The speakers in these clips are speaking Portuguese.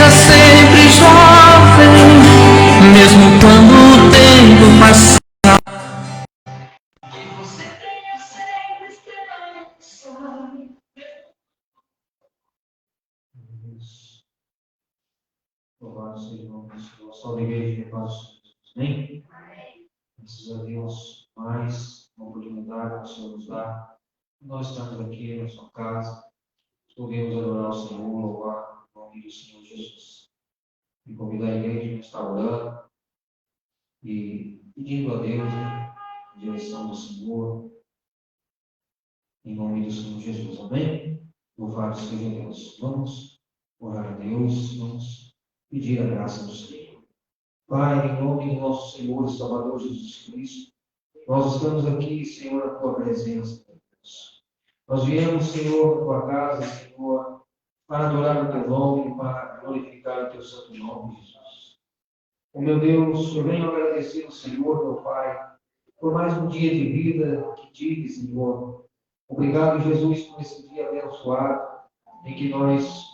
seja sempre jovem, mesmo quando o tempo passar. Que você tenha sempre esperança. Louvado seja o nome do Senhor. Salve a igreja de nós. Amém? Graças a Deus, mais uma oportunidade que o Senhor nos dá. Nós estamos aqui na sua casa. Podemos adorar o Senhor, louvar o nome do Senhor Jesus. E convidar a igreja a estar orando e pedindo a Deus, né, a direção do Senhor, em nome do Senhor Jesus. Amém? Louvado seja Deus. Vamos orar a Deus, vamos pedir a graça do Senhor. Pai, em nome do nosso Senhor e Salvador Jesus Cristo, nós estamos aqui, Senhor, na tua presença, Deus. Nós viemos, Senhor, na tua casa, Senhor, para adorar o teu nome, para glorificar o teu santo nome, Jesus. Oh, meu Deus, eu venho agradecer ao Senhor, meu Pai, por mais um dia de vida que tive, Senhor. Obrigado, Jesus, por esse dia abençoado, em que nós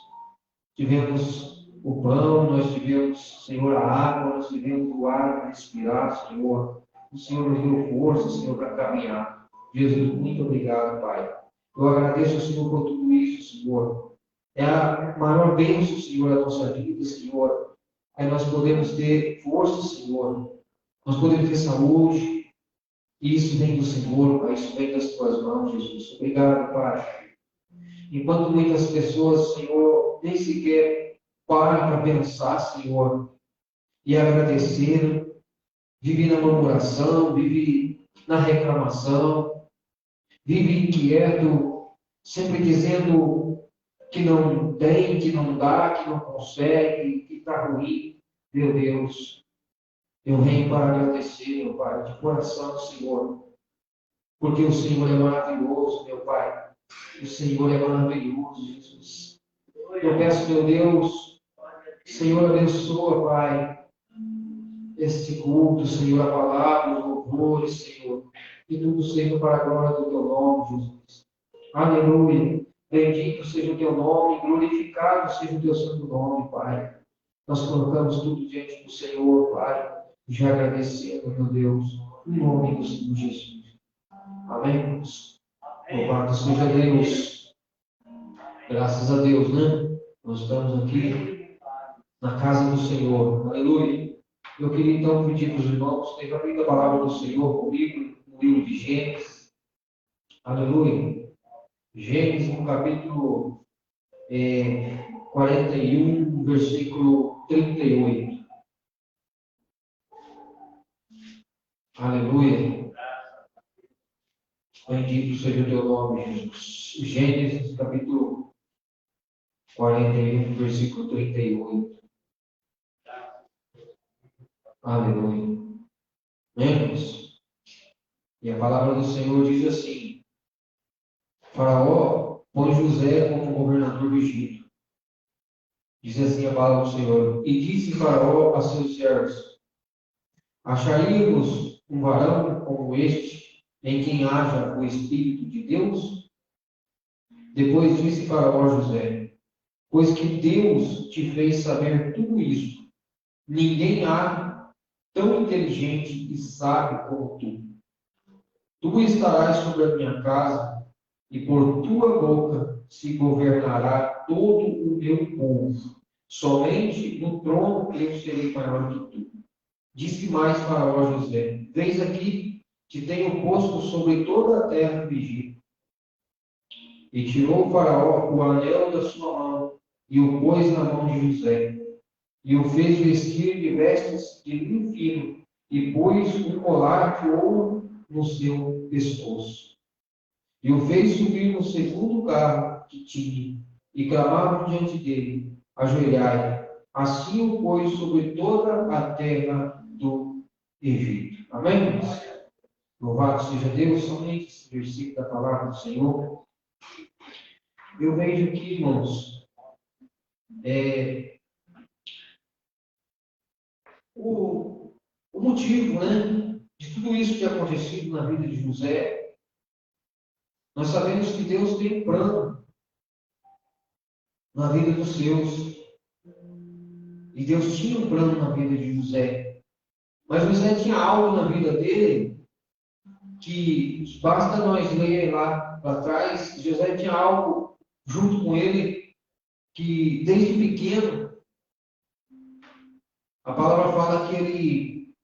tivemos o pão, nós tivemos, Senhor, a água, nós tivemos o ar para respirar, Senhor. O Senhor nos deu força, Senhor, para caminhar. Jesus, muito obrigado, Pai. Eu agradeço ao Senhor por tudo isso, Senhor. É a maior bênção, Senhor, da nossa vida, Senhor. É nós podemos ter força, Senhor. Nós podemos ter saúde. E isso vem do Senhor, Pai. Isso vem das tuas mãos, Jesus. Obrigado, Pai. Enquanto muitas pessoas, Senhor, nem sequer param para pensar, Senhor, e agradecer, vive na murmuração, vive na reclamação, vive inquieto, sempre dizendo que não tem, que não dá, que não consegue, que está ruim. Meu Deus, eu venho para agradecer, meu Pai, de coração, Senhor, porque o Senhor é maravilhoso, meu Pai. O Senhor é maravilhoso, Jesus. Eu peço, meu Deus, Senhor, abençoa, Pai, este culto, Senhor, a palavra, os louvores, Senhor, que tudo seja para a glória do teu nome, Jesus. Aleluia. Bendito seja o teu nome, glorificado seja o teu santo nome, Pai. Nós colocamos tudo diante do Senhor, Pai, já agradecendo, meu Deus, em nome do Senhor Jesus. Amém? Louvado seja Deus. Graças a Deus, né? Nós estamos aqui na casa do Senhor. Aleluia. Eu queria então pedir para os irmãos que abrindo a palavra do Senhor comigo no livro de Gênesis. Aleluia. Gênesis, no capítulo 41, versículo 38. Aleluia. Bendito seja o teu nome, Jesus. Gênesis, capítulo 41, versículo 38. Aleluia. Lembra-se? E a palavra do Senhor diz assim: Faraó põe José como governador do Egito. Diz assim a palavra do Senhor: E disse Faraó a seus servos: Acharíamos um varão como este, em quem haja o Espírito de Deus? Depois disse Faraó a José: Pois que Deus te fez saber tudo isso, ninguém há tão inteligente e sábio como tu. Tu estarás sobre a minha casa, e por tua boca se governará todo o meu povo. Somente no trono eu serei maior que tu. Disse mais Faraó a José: Vês aqui, te tenho posto sobre toda a terra do Egito. E tirou Faraó o anel da sua mão, e o pôs na mão de José. E o fez vestir de vestes de linho fino, e pôs um colar de ouro no seu pescoço. E o fez subir no segundo carro que tinha, e clamavam diante dele: Ajoelhai. Assim o pôs sobre toda a terra do Egito. Amém? Louvado seja Deus, somente esse versículo da palavra do Senhor. Eu vejo aqui, irmãos, o motivo, né, de tudo isso que tem acontecido na vida de José. Nós sabemos que Deus tem um plano na vida dos seus. E Deus tinha um plano na vida de José. Mas José tinha algo na vida dele que basta nós ler lá para trás. José tinha algo junto com ele que desde pequeno a palavra fala que ele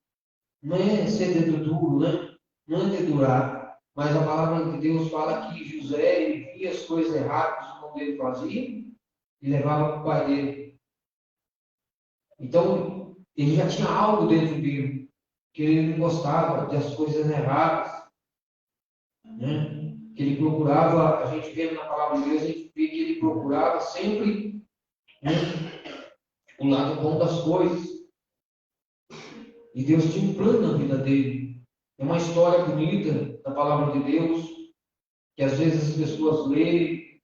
não é ser dedo duro, né? Não é dedurar, mas a palavra de Deus fala que José ele via as coisas erradas que o irmão dele fazia e levava para o pai dele. Então ele já tinha algo dentro dele que ele não gostava das coisas erradas, né? Que ele procurava, a gente vê na palavra de Deus, a gente vê que ele procurava sempre, né, o lado bom das coisas. E Deus tinha um plano na vida dele. É uma história bonita da palavra de Deus, que às vezes as pessoas lêem,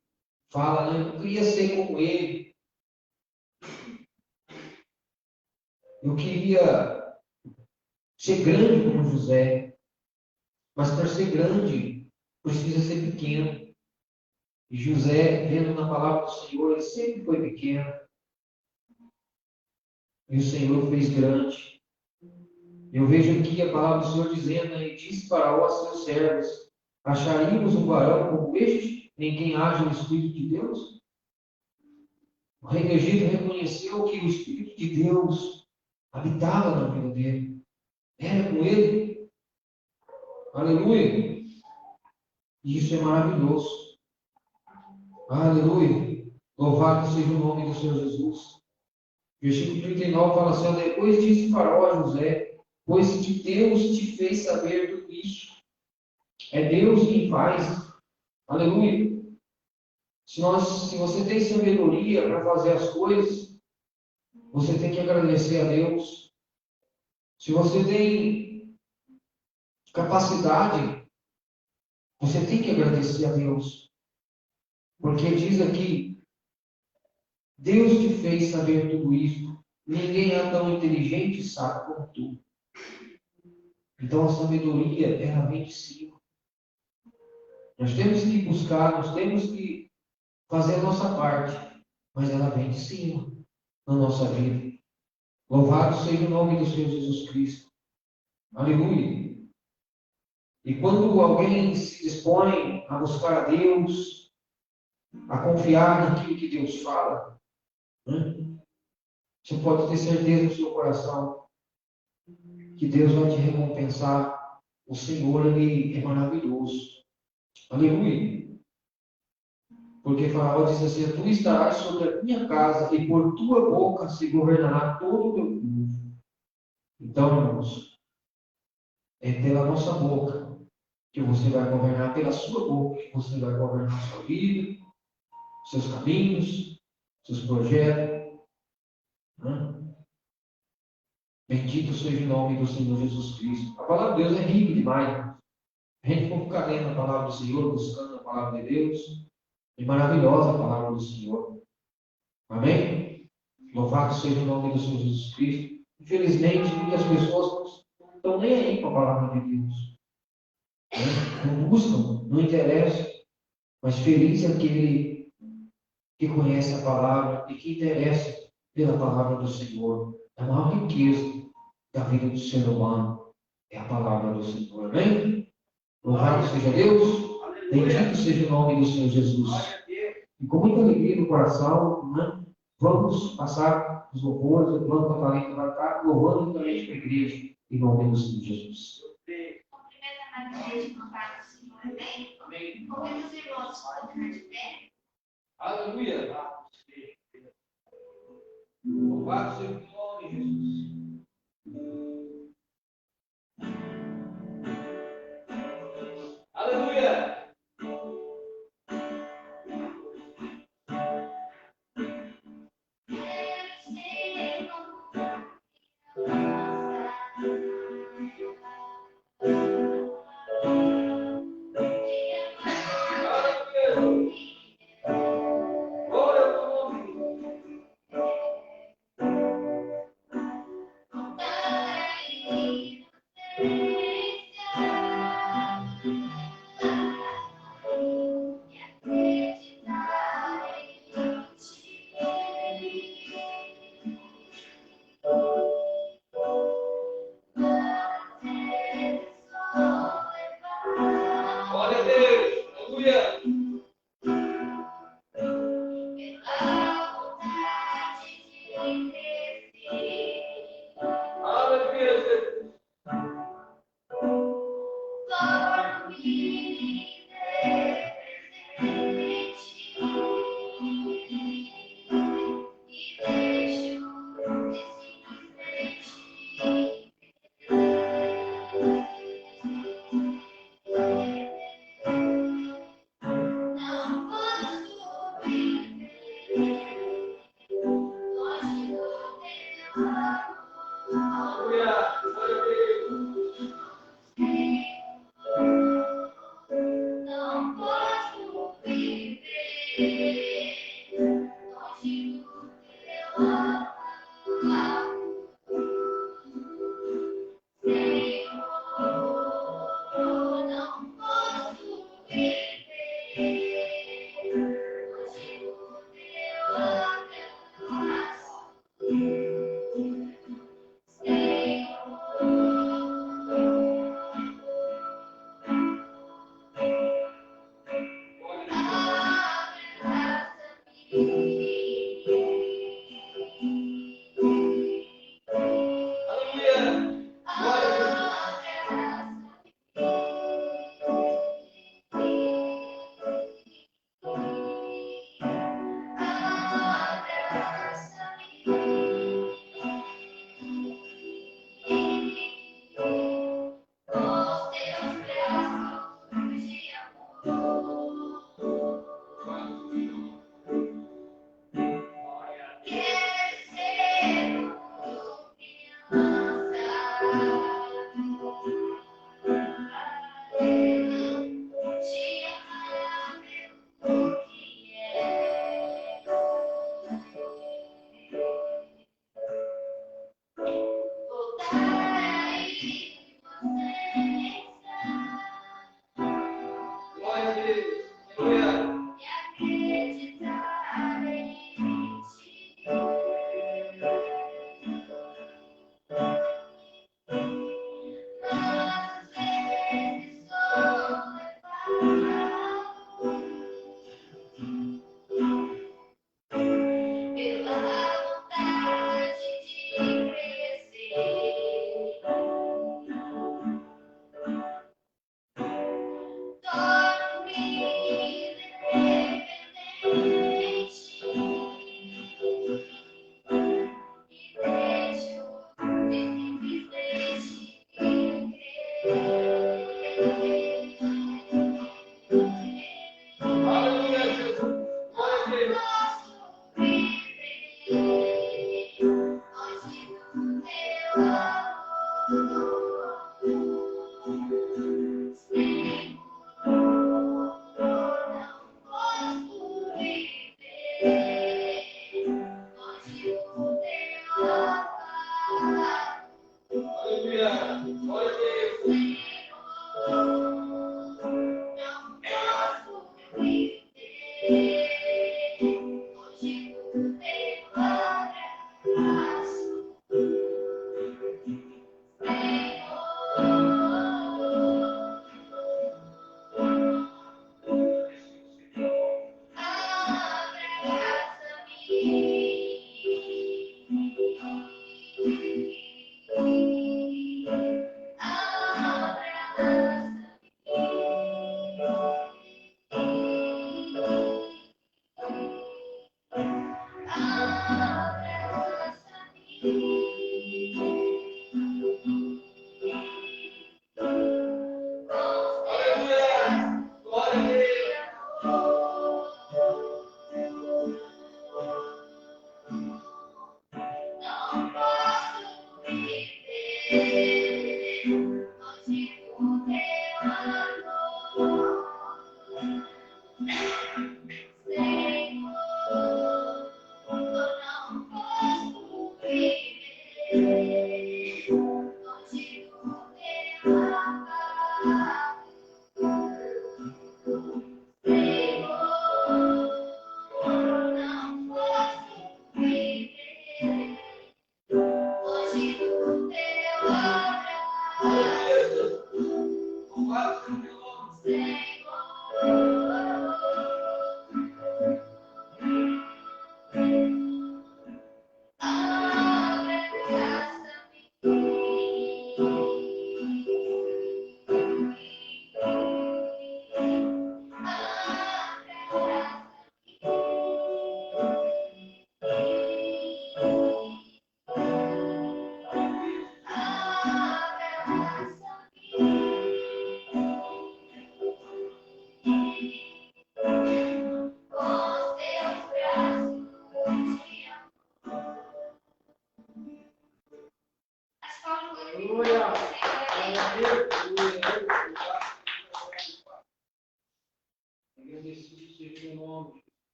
falam, né, eu queria ser como ele, eu queria ser grande como José, mas para ser grande precisa ser pequeno. E José, vendo na palavra do Senhor, ele sempre foi pequeno. E o Senhor fez grande. Eu vejo aqui a palavra do Senhor dizendo, né, e disse Faraó a seus servos: acharíamos um varão como este, em quem haja o Espírito de Deus? O rei do Egito reconheceu que o Espírito de Deus habitava na vida dele. Era com ele. Aleluia. E isso é maravilhoso. Aleluia. Louvado seja o nome do Senhor Jesus. Versículo 39 fala assim: depois disse Faraó a José: pois que Deus te fez saber tudo isso. É Deus quem faz. Aleluia. Se você tem sabedoria para fazer as coisas, você tem que agradecer a Deus. Se você tem capacidade, você tem que agradecer a Deus. Porque diz aqui, Deus te fez saber tudo isso. Ninguém é tão inteligente e sábio como tu. Então a sabedoria, ela vem de cima. Nós temos que buscar, nós temos que fazer a nossa parte, mas ela vem de cima na nossa vida. Louvado seja o nome do Senhor Jesus Cristo. Aleluia. E quando alguém se dispõe a buscar a Deus, a confiar naquilo que Deus fala, né? Você pode ter certeza no seu coração que Deus vai te recompensar. O Senhor, Ele é maravilhoso. Aleluia. Porque Faraó diz assim: tu estarás sobre a minha casa e por tua boca se governará todo o teu povo. Então, irmãos, é pela nossa boca que você vai governar, pela sua boca que você vai governar a sua vida, seus caminhos, seus projetos. Né? Bendito seja o nome do Senhor Jesus Cristo. A palavra de Deus é rica demais. Irmãos. A gente for ficar lendo a palavra do Senhor, buscando a palavra de Deus, é maravilhosa a palavra do Senhor. Amém? Louvado seja o nome do Senhor Jesus Cristo. Infelizmente, muitas pessoas não estão nem aí com a palavra de Deus. Né? Não buscam, não interessam. Mas feliz é aquele que conhece a palavra e que interessa pela palavra do Senhor. A maior riqueza da vida do ser humano é a palavra do Senhor. Amém? Louvado seja Deus. Bendito seja o nome do Senhor Jesus. E com muita alegria no coração, né, vamos passar os louvores, o plano da talento vai estar louvando juntamente com a igreja, em nome do Senhor Jesus. Cumprimento a igreja no pai do Senhor, amém? Amém. Convido os irmãos a ficar de pé. Aleluia. Louvado seja o nome de Jesus. Aleluia.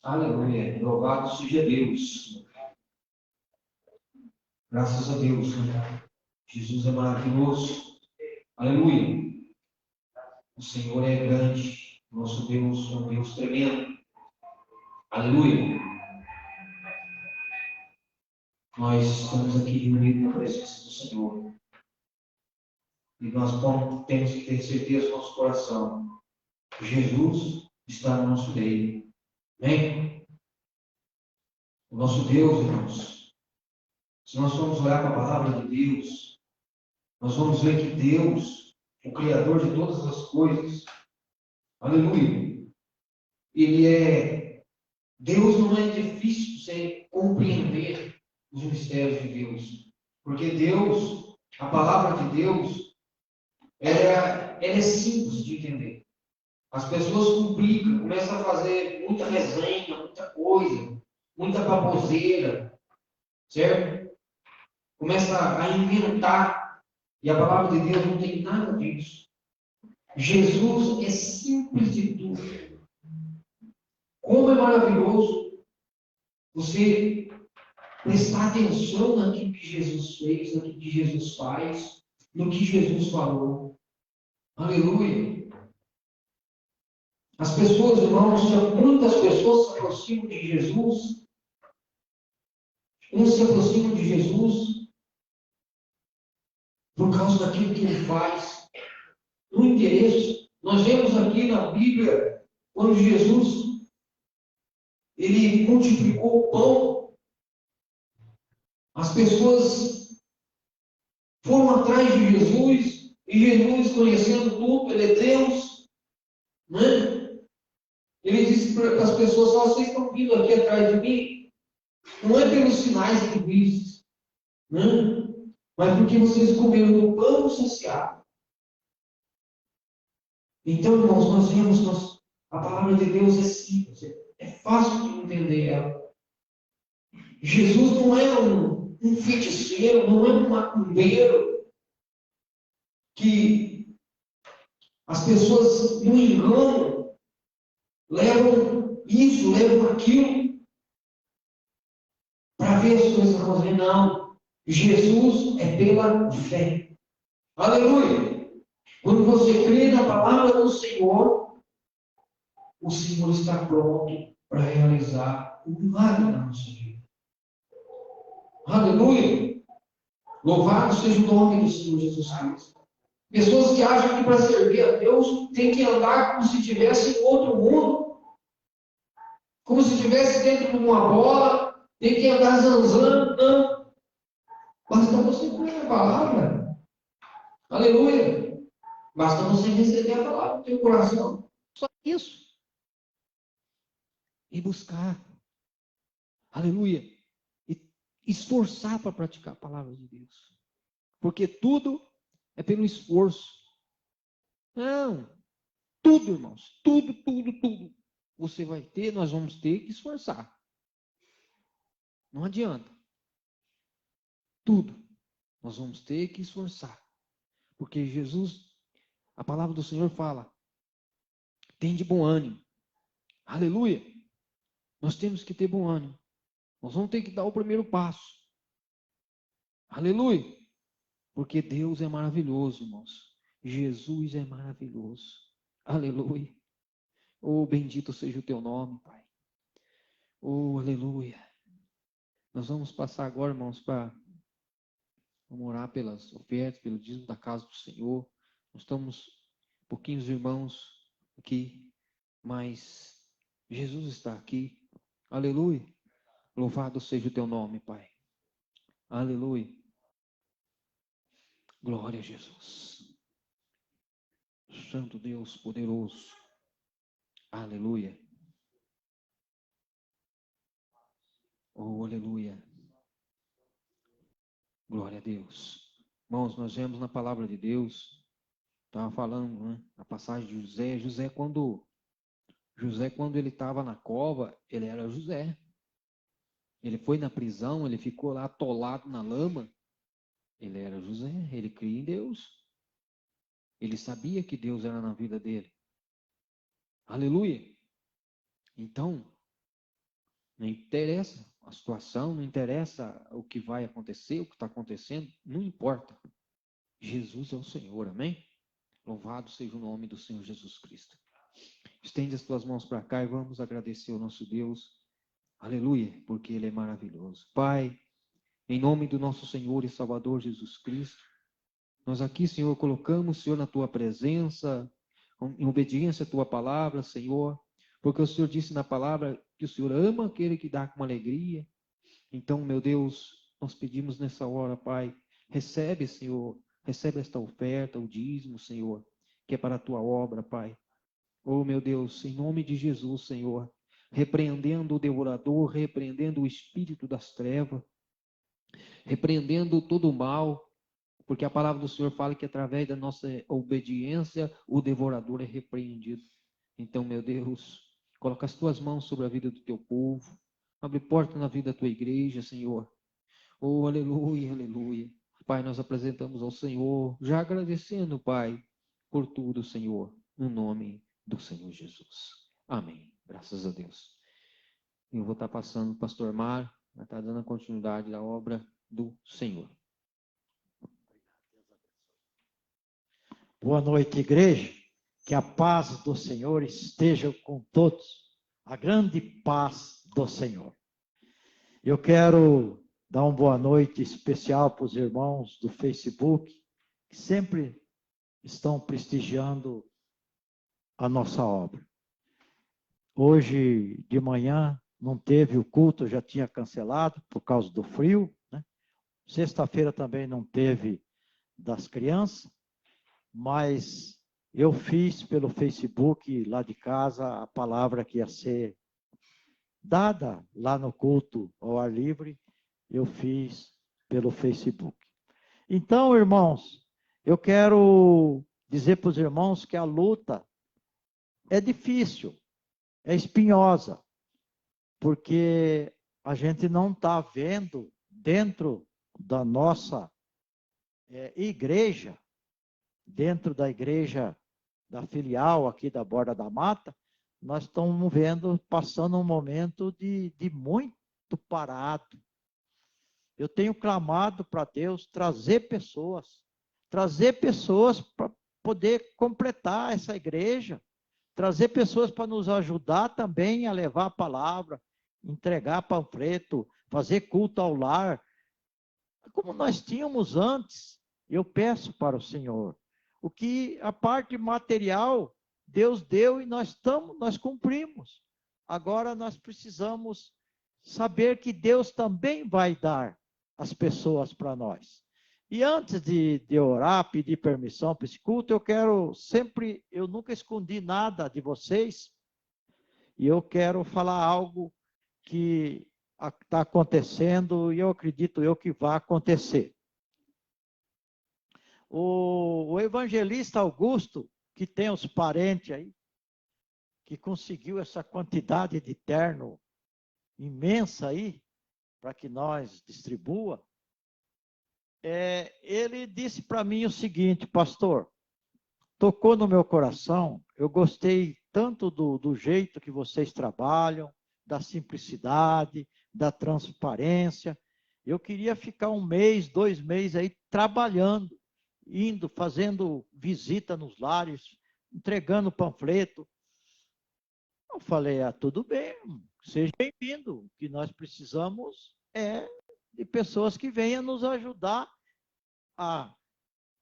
Aleluia. Louvado seja Deus. Graças a Deus. Jesus é maravilhoso. Aleluia. O Senhor é grande. Nosso Deus é um Deus tremendo. Aleluia. Nós estamos aqui reunidos na presença do Senhor. E nós temos que ter certeza no nosso coração. Jesus está no nosso meio. Amém? O nosso Deus, irmãos. Se nós formos olhar para a palavra de Deus, nós vamos ver que Deus, o Criador de todas as coisas, aleluia, Deus não é difícil você compreender os mistérios de Deus. Porque Deus, a palavra de Deus, ela é simples de entender. As pessoas complicam, começam a fazer muita resenha, muita coisa, muita baboseira, certo? Começa a inventar, e a palavra de Deus não tem nada disso. Jesus é simples de tudo. Como é maravilhoso você prestar atenção naquilo que Jesus fez, naquilo que Jesus faz, no que Jesus falou. Aleluia. As pessoas, irmãos, muitas pessoas se aproximam de Jesus. Uns se aproximam de Jesus por causa daquilo que ele faz. No interesse, nós vemos aqui na Bíblia, quando Jesus, ele multiplicou o pão, as pessoas foram atrás de Jesus, e Jesus, conhecendo tudo, ele é Deus, né? Ele disse para as pessoas: vocês estão vindo aqui atrás de mim, não é pelos sinais que vistes, né? Mas porque vocês comeram do pão saciado. Então, irmãos, nós vemos, a palavra de Deus é simples, é fácil de entender ela. Jesus não é um feiticeiro, não é um macumbeiro que as pessoas no engano levam isso, levam aquilo para ver as coisas acontecer. Não. Jesus é pela fé. Aleluia! Quando você crê na palavra do Senhor, o Senhor está pronto para realizar um milagre na nossa vida. Aleluia! Louvado seja o nome do Senhor Jesus Cristo. Pessoas que acham que para servir a Deus tem que andar como se estivesse em outro mundo, como se estivesse dentro de uma bola, tem que andar zanzando. Não. Basta você crer na palavra. Aleluia. Basta você receber a palavra no teu coração. Só isso. E buscar. Aleluia. E esforçar para praticar a palavra de Deus. Porque tudo é pelo esforço. Não. Tudo, irmãos. Tudo. Você vai ter, nós vamos ter que esforçar. Não adianta. Tudo. Nós vamos ter que esforçar. Porque Jesus, a palavra do Senhor fala, tem de bom ânimo. Aleluia. Nós temos que ter bom ânimo. Nós vamos ter que dar o primeiro passo. Aleluia. Porque Deus é maravilhoso, irmãos. Jesus é maravilhoso. Aleluia. Oh, bendito seja o teu nome, Pai. Oh, aleluia. Nós vamos passar agora, irmãos, para orar pelas ofertas, pelo dízimo da casa do Senhor. Nós estamos pouquinhos irmãos aqui, mas Jesus está aqui. Aleluia. Louvado seja o teu nome, Pai. Aleluia. Glória a Jesus. Santo Deus poderoso. Aleluia. Oh, aleluia. Glória a Deus. Irmãos, nós vemos na palavra de Deus, estava falando, né, a passagem de José. José, quando ele estava na cova, ele era José. Ele foi na prisão, ele ficou lá atolado na lama. Ele era José, ele cria em Deus. Ele sabia que Deus era na vida dele. Aleluia. Então, não interessa a situação, não interessa o que vai acontecer, o que está acontecendo, não importa. Jesus é o Senhor, amém? Louvado seja o nome do Senhor Jesus Cristo. Estende as tuas mãos para cá e vamos agradecer ao nosso Deus. Aleluia, porque Ele é maravilhoso. Pai, em nome do nosso Senhor e Salvador Jesus Cristo, nós aqui, Senhor, colocamos, Senhor, na tua presença, em obediência à tua palavra, Senhor, porque o Senhor disse na palavra que o Senhor ama aquele que dá com alegria. Então, meu Deus, nós pedimos nessa hora, Pai, recebe, Senhor, recebe esta oferta, o dízimo, Senhor, que é para a tua obra, Pai. Oh, meu Deus, em nome de Jesus, Senhor, repreendendo o devorador, repreendendo o espírito das trevas, repreendendo todo o mal, porque a palavra do Senhor fala que através da nossa obediência, o devorador é repreendido. Então, meu Deus, coloca as tuas mãos sobre a vida do teu povo, abre porta na vida da tua igreja, Senhor. Oh, aleluia, aleluia. Pai, nós apresentamos ao Senhor, já agradecendo, Pai, por tudo, Senhor, no nome do Senhor Jesus. Amém. Graças a Deus. Eu vou estar passando o pastor Mar, vai estar dando a continuidade da obra do Senhor. Boa noite, igreja. Que a paz do Senhor esteja com todos. A grande paz do Senhor. Eu quero dar uma boa noite especial para os irmãos do Facebook, que sempre estão prestigiando a nossa obra. Hoje de manhã não teve o culto, eu já tinha cancelado por causa do frio, né? Sexta-feira também não teve das crianças, mas eu fiz pelo Facebook, lá de casa, a palavra que ia ser dada lá no culto ao ar livre, eu fiz pelo Facebook. Então, irmãos, eu quero dizer para os irmãos que a luta é difícil, é espinhosa, porque a gente não está vendo dentro da nossa igreja, dentro da igreja da filial aqui da Borda da Mata, nós estamos vendo, passando um momento de muito parado. Eu tenho clamado para Deus trazer pessoas para poder completar essa igreja, trazer pessoas para nos ajudar também a levar a palavra, entregar panfleto, fazer culto ao lar, como nós tínhamos antes. Eu peço para o Senhor, o que a parte material Deus deu e nós cumprimos. Agora nós precisamos saber que Deus também vai dar as pessoas para nós. E antes de orar, pedir permissão para esse culto, eu nunca escondi nada de vocês, e eu quero falar algo que está acontecendo, e eu acredito que vai acontecer. O evangelista Augusto, que tem os parentes aí, que conseguiu essa quantidade de terno imensa aí, para que nós distribua, ele disse para mim o seguinte: pastor, tocou no meu coração, eu gostei tanto do jeito que vocês trabalham, da simplicidade, da transparência. Eu queria ficar 1 mês, 2 meses aí trabalhando, indo, fazendo visita nos lares, entregando panfleto. Eu falei, tudo bem, seja bem-vindo. O que nós precisamos é de pessoas que venham nos ajudar a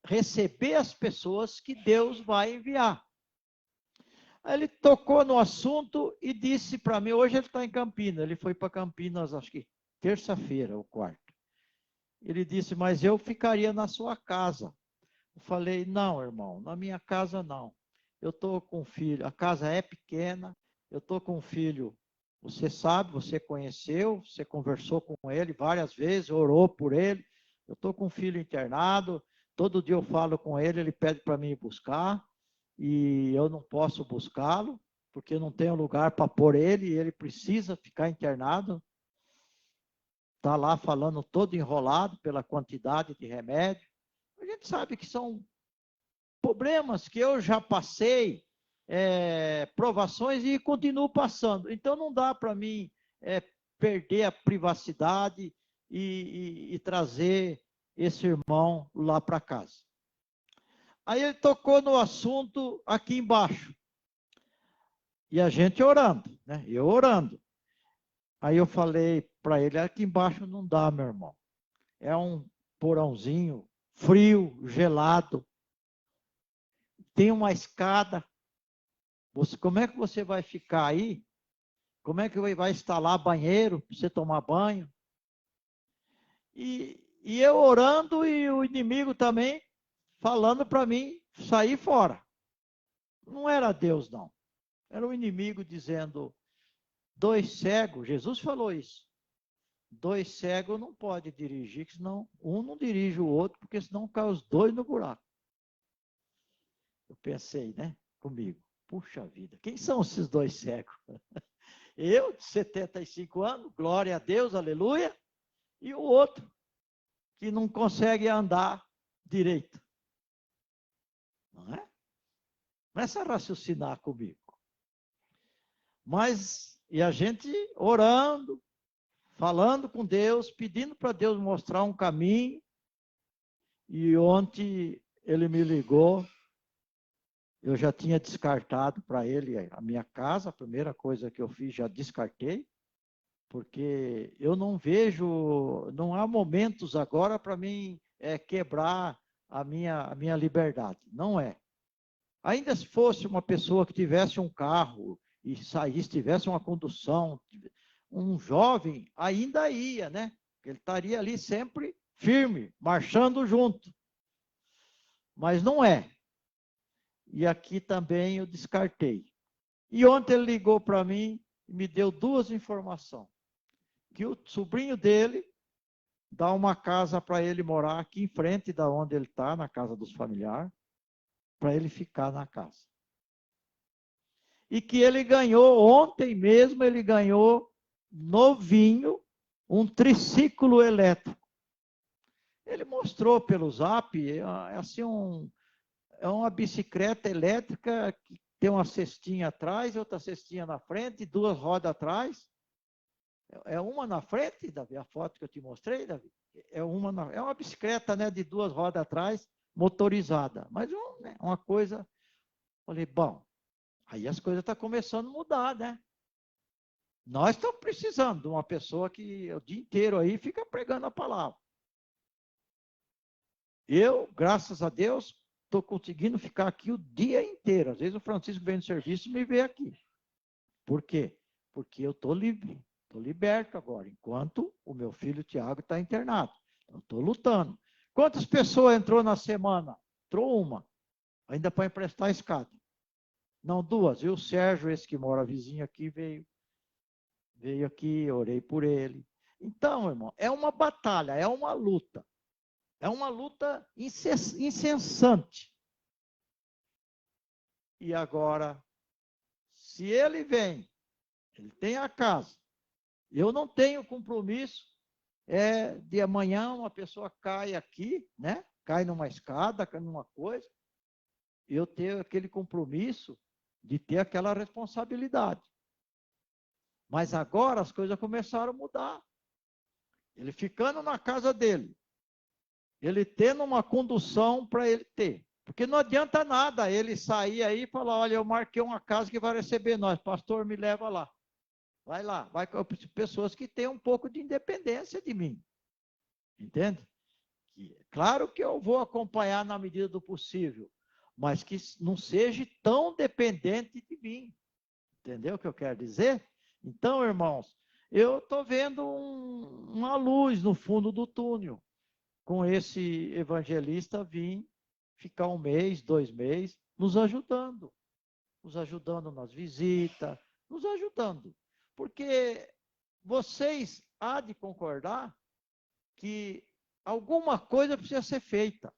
receber as pessoas que Deus vai enviar. Aí ele tocou no assunto e disse para mim, hoje ele está em Campinas, ele foi para Campinas, acho que terça-feira, ou quarta. Ele disse, mas eu ficaria na sua casa. Eu falei, não, irmão, na minha casa não. Eu estou com um filho, a casa é pequena, eu estou com um filho, você sabe, você conheceu, você conversou com ele várias vezes, orou por ele. Eu estou com um filho internado, todo dia eu falo com ele, ele pede para mim ir buscar, e eu não posso buscá-lo, porque eu não tenho lugar para pôr ele, e ele precisa ficar internado. Está lá falando todo enrolado pela quantidade de remédio. A gente sabe que são problemas que eu já passei, provações, e continuo passando. Então não dá para mim perder a privacidade e trazer esse irmão lá para casa. Aí ele tocou no assunto aqui embaixo. E a gente orando, né? Eu orando. Aí eu falei para ele, aqui embaixo não dá, meu irmão. É um porãozinho frio, gelado. Tem uma escada. Como é que você vai ficar aí? Como é que vai instalar banheiro para você tomar banho? E eu orando e o inimigo também falando para mim sair fora. Não era Deus, não. Era o inimigo dizendo, 2 cegos, Jesus falou isso. 2 cegos não pode dirigir, senão um não dirige o outro, porque senão cai os 2 no buraco. Eu pensei, né, comigo, puxa vida, quem são esses 2 cegos? Eu, de 75 anos, glória a Deus, aleluia, e o outro, que não consegue andar direito. Não é? Começa a raciocinar comigo. Mas, e a gente orando, falando com Deus, pedindo para Deus mostrar um caminho. E ontem ele me ligou, eu já tinha descartado para ele a minha casa, a primeira coisa que eu fiz, já descartei, porque eu não vejo, não há momentos agora para mim quebrar a minha liberdade, não é. Ainda se fosse uma pessoa que tivesse um carro e saísse, tivesse uma condução, um jovem, ainda ia, né? Ele estaria ali sempre firme, marchando junto. Mas não é. E aqui também eu descartei. E ontem ele ligou para mim e me deu 2 informações. Que o sobrinho dele dá uma casa para ele morar aqui em frente da onde ele está, na casa dos familiares, para ele ficar na casa. E que ele ganhou, ontem mesmo, ele ganhou novinho, um triciclo elétrico. Ele mostrou pelo Zap, assim é uma bicicleta elétrica que tem uma cestinha atrás, outra cestinha na frente, 2 rodas atrás. É uma na frente, Davi, a foto que eu te mostrei, Davi? é uma bicicleta, né, de 2 rodas atrás, motorizada. Mas uma coisa, falei, bom, aí as coisas estão começando a mudar, né? Nós estamos precisando de uma pessoa que o dia inteiro aí fica pregando a palavra. Eu, graças a Deus, estou conseguindo ficar aqui o dia inteiro. Às vezes o Francisco vem no serviço e me vê aqui. Por quê? Porque eu estou livre, estou liberto agora, enquanto o meu filho Tiago está internado. Eu estou lutando. Quantas pessoas entrou na semana? Entrou uma, ainda para emprestar a escada. Não, 2. E o Sérgio, esse que mora vizinho aqui, veio aqui, orei por ele. Então, irmão, é uma batalha, é uma luta. É uma luta incessante. E agora, se ele vem, ele tem a casa, eu não tenho compromisso, de amanhã uma pessoa cai aqui, né? Cai numa escada, cai numa coisa, eu tenho aquele compromisso de ter aquela responsabilidade. Mas agora as coisas começaram a mudar. Ele ficando na casa dele, ele tendo uma condução para ele ter. Porque não adianta nada ele sair aí e falar, olha, eu marquei uma casa que vai receber nós, pastor, me leva lá. Vai lá, vai com pessoas que têm um pouco de independência de mim. Entende? Claro que eu vou acompanhar na medida do possível, mas que não seja tão dependente de mim. Entendeu o que eu quero dizer? Então, irmãos, eu estou vendo uma luz no fundo do túnel, com esse evangelista vir ficar 1 mês, 2 meses, nos ajudando nas visitas, nos ajudando. Porque vocês há de concordar que alguma coisa precisa ser feita.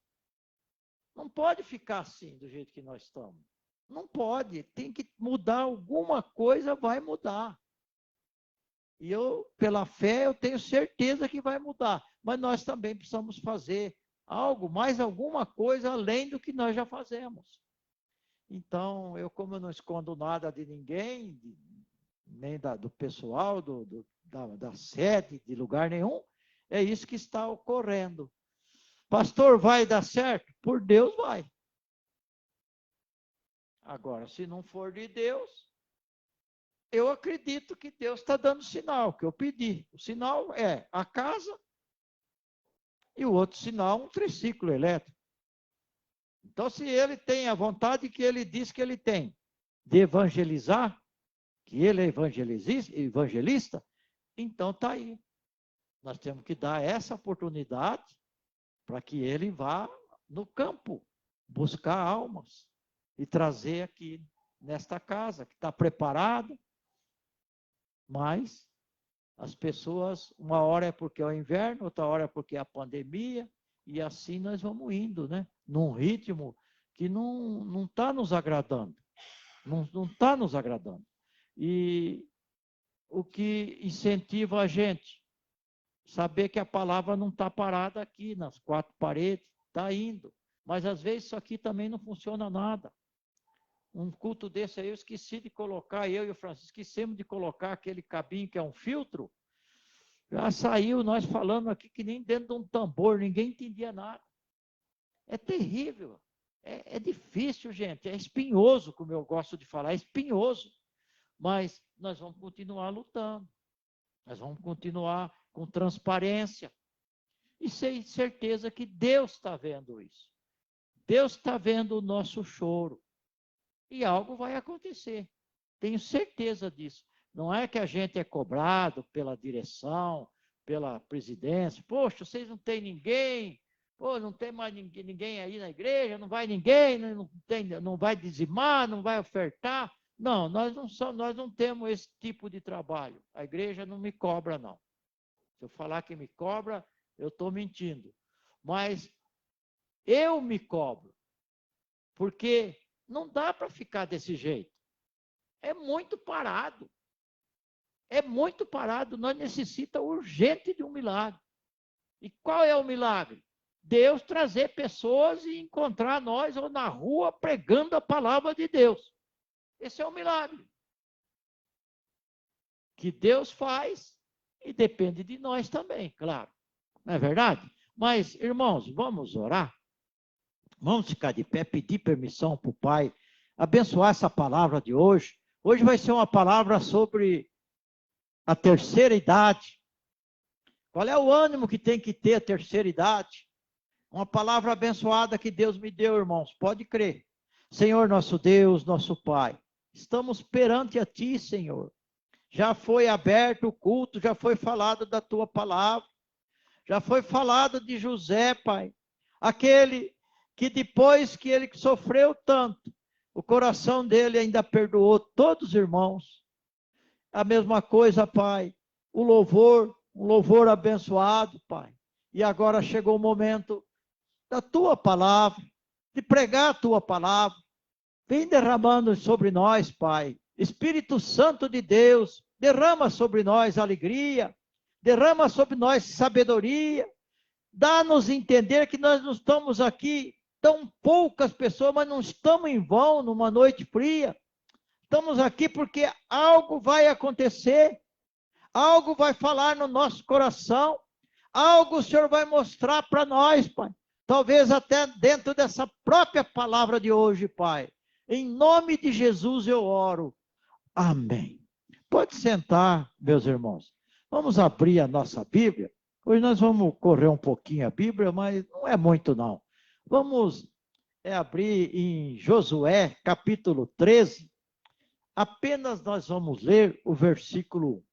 Não pode ficar assim, do jeito que nós estamos. Não pode, tem que mudar, alguma coisa vai mudar. E eu, pela fé, eu tenho certeza que vai mudar. Mas nós também precisamos fazer algo, mais alguma coisa além do que nós já fazemos. Então, como eu não escondo nada de ninguém, nem do pessoal, da sede, de lugar nenhum, é isso que está ocorrendo. Pastor, vai dar certo? Por Deus vai. Agora, se não for de Deus, eu acredito que Deus está dando sinal, que eu pedi. O sinal é a casa e o outro sinal, um triciclo elétrico. Então, se ele tem a vontade que ele diz que ele tem de evangelizar, que ele é evangelista, então está aí. Nós temos que dar essa oportunidade para que ele vá no campo buscar almas e trazer aqui nesta casa, que está preparada, mas as pessoas, uma hora é porque é o inverno, outra hora é porque é a pandemia, e assim nós vamos indo, né? Num ritmo que não está nos agradando. Não está nos agradando. E o que incentiva a gente? Saber que a palavra não está parada aqui, nas 4 paredes, está indo. Mas às vezes isso aqui também não funciona nada. Um culto desse aí eu esqueci de colocar, eu e o Francisco esquecemos de colocar aquele cabinho que é um filtro. Já saiu nós falando aqui que nem dentro de um tambor, ninguém entendia nada. É terrível, é difícil, gente, é espinhoso, como eu gosto de falar, é espinhoso. Mas nós vamos continuar lutando, nós vamos continuar com transparência. E sem certeza que Deus está vendo isso. Deus está vendo o nosso choro. E algo vai acontecer. Tenho certeza disso. Não é que a gente é cobrado pela direção, pela presidência. Poxa, vocês não têm ninguém. Pô, não tem mais ninguém aí na igreja, não vai ninguém, não vai dizimar, não vai ofertar. Não, nós não temos esse tipo de trabalho. A igreja não me cobra, não. Se eu falar que me cobra, eu estou mentindo. Mas eu me cobro. Porque não dá para ficar desse jeito. É muito parado. É muito parado. Nós necessitamos urgente de um milagre. E qual é o milagre? Deus trazer pessoas e encontrar nós ou na rua pregando a palavra de Deus. Esse é o milagre. Que Deus faz e depende de nós também, claro. Não é verdade? Mas, irmãos, vamos orar? Vamos ficar de pé, pedir permissão para o Pai abençoar essa palavra de hoje. Hoje vai ser uma palavra sobre a terceira idade. Qual é o ânimo que tem que ter a terceira idade? Uma palavra abençoada que Deus me deu, irmãos, pode crer. Senhor nosso Deus, nosso Pai, estamos perante a Ti, Senhor. Já foi aberto o culto, já foi falado da Tua palavra, já foi falado de José, Pai, aquele que depois que ele sofreu tanto, o coração dele ainda perdoou todos os irmãos. A mesma coisa, Pai, o louvor, um louvor abençoado, Pai. E agora chegou o momento da Tua palavra, de pregar a Tua palavra. Vem derramando sobre nós, Pai. Espírito Santo de Deus, derrama sobre nós alegria, derrama sobre nós sabedoria, dá-nos entender que nós não estamos aqui, tão poucas pessoas, mas não estamos em vão numa noite fria. Estamos aqui porque algo vai acontecer, algo vai falar no nosso coração, algo o Senhor vai mostrar para nós, Pai. Talvez até dentro dessa própria palavra de hoje, Pai. Em nome de Jesus eu oro. Amém. Pode sentar, meus irmãos. Vamos abrir a nossa Bíblia. Hoje nós vamos correr um pouquinho a Bíblia, mas não é muito não. Vamos abrir em Josué, capítulo 13. Apenas nós vamos ler o versículo 1.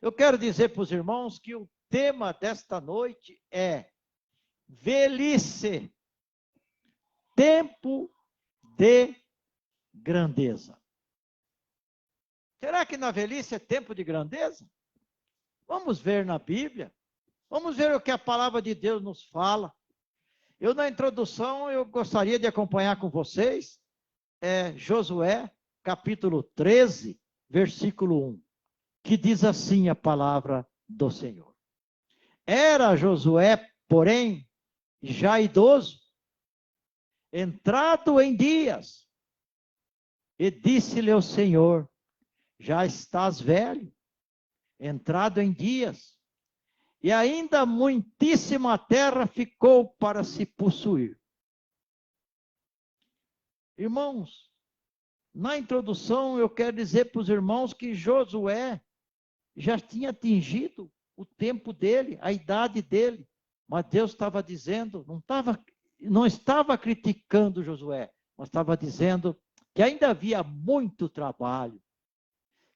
Eu quero dizer para os irmãos que o tema desta noite é velhice, tempo de grandeza. Será que na velhice é tempo de grandeza? Vamos ver na Bíblia. Vamos ver o que a palavra de Deus nos fala. Eu, na introdução, eu gostaria de acompanhar com vocês Josué, capítulo 13, versículo 1, que diz assim a palavra do Senhor. Era Josué, porém, já idoso, entrado em dias, e disse-lhe o Senhor, já estás velho, entrado em dias, e ainda muitíssima terra ficou para se possuir. Irmãos, na introdução eu quero dizer para os irmãos que Josué já tinha atingido o tempo dele, a idade dele, mas Deus estava dizendo, não estava criticando Josué, mas estava dizendo que ainda havia muito trabalho,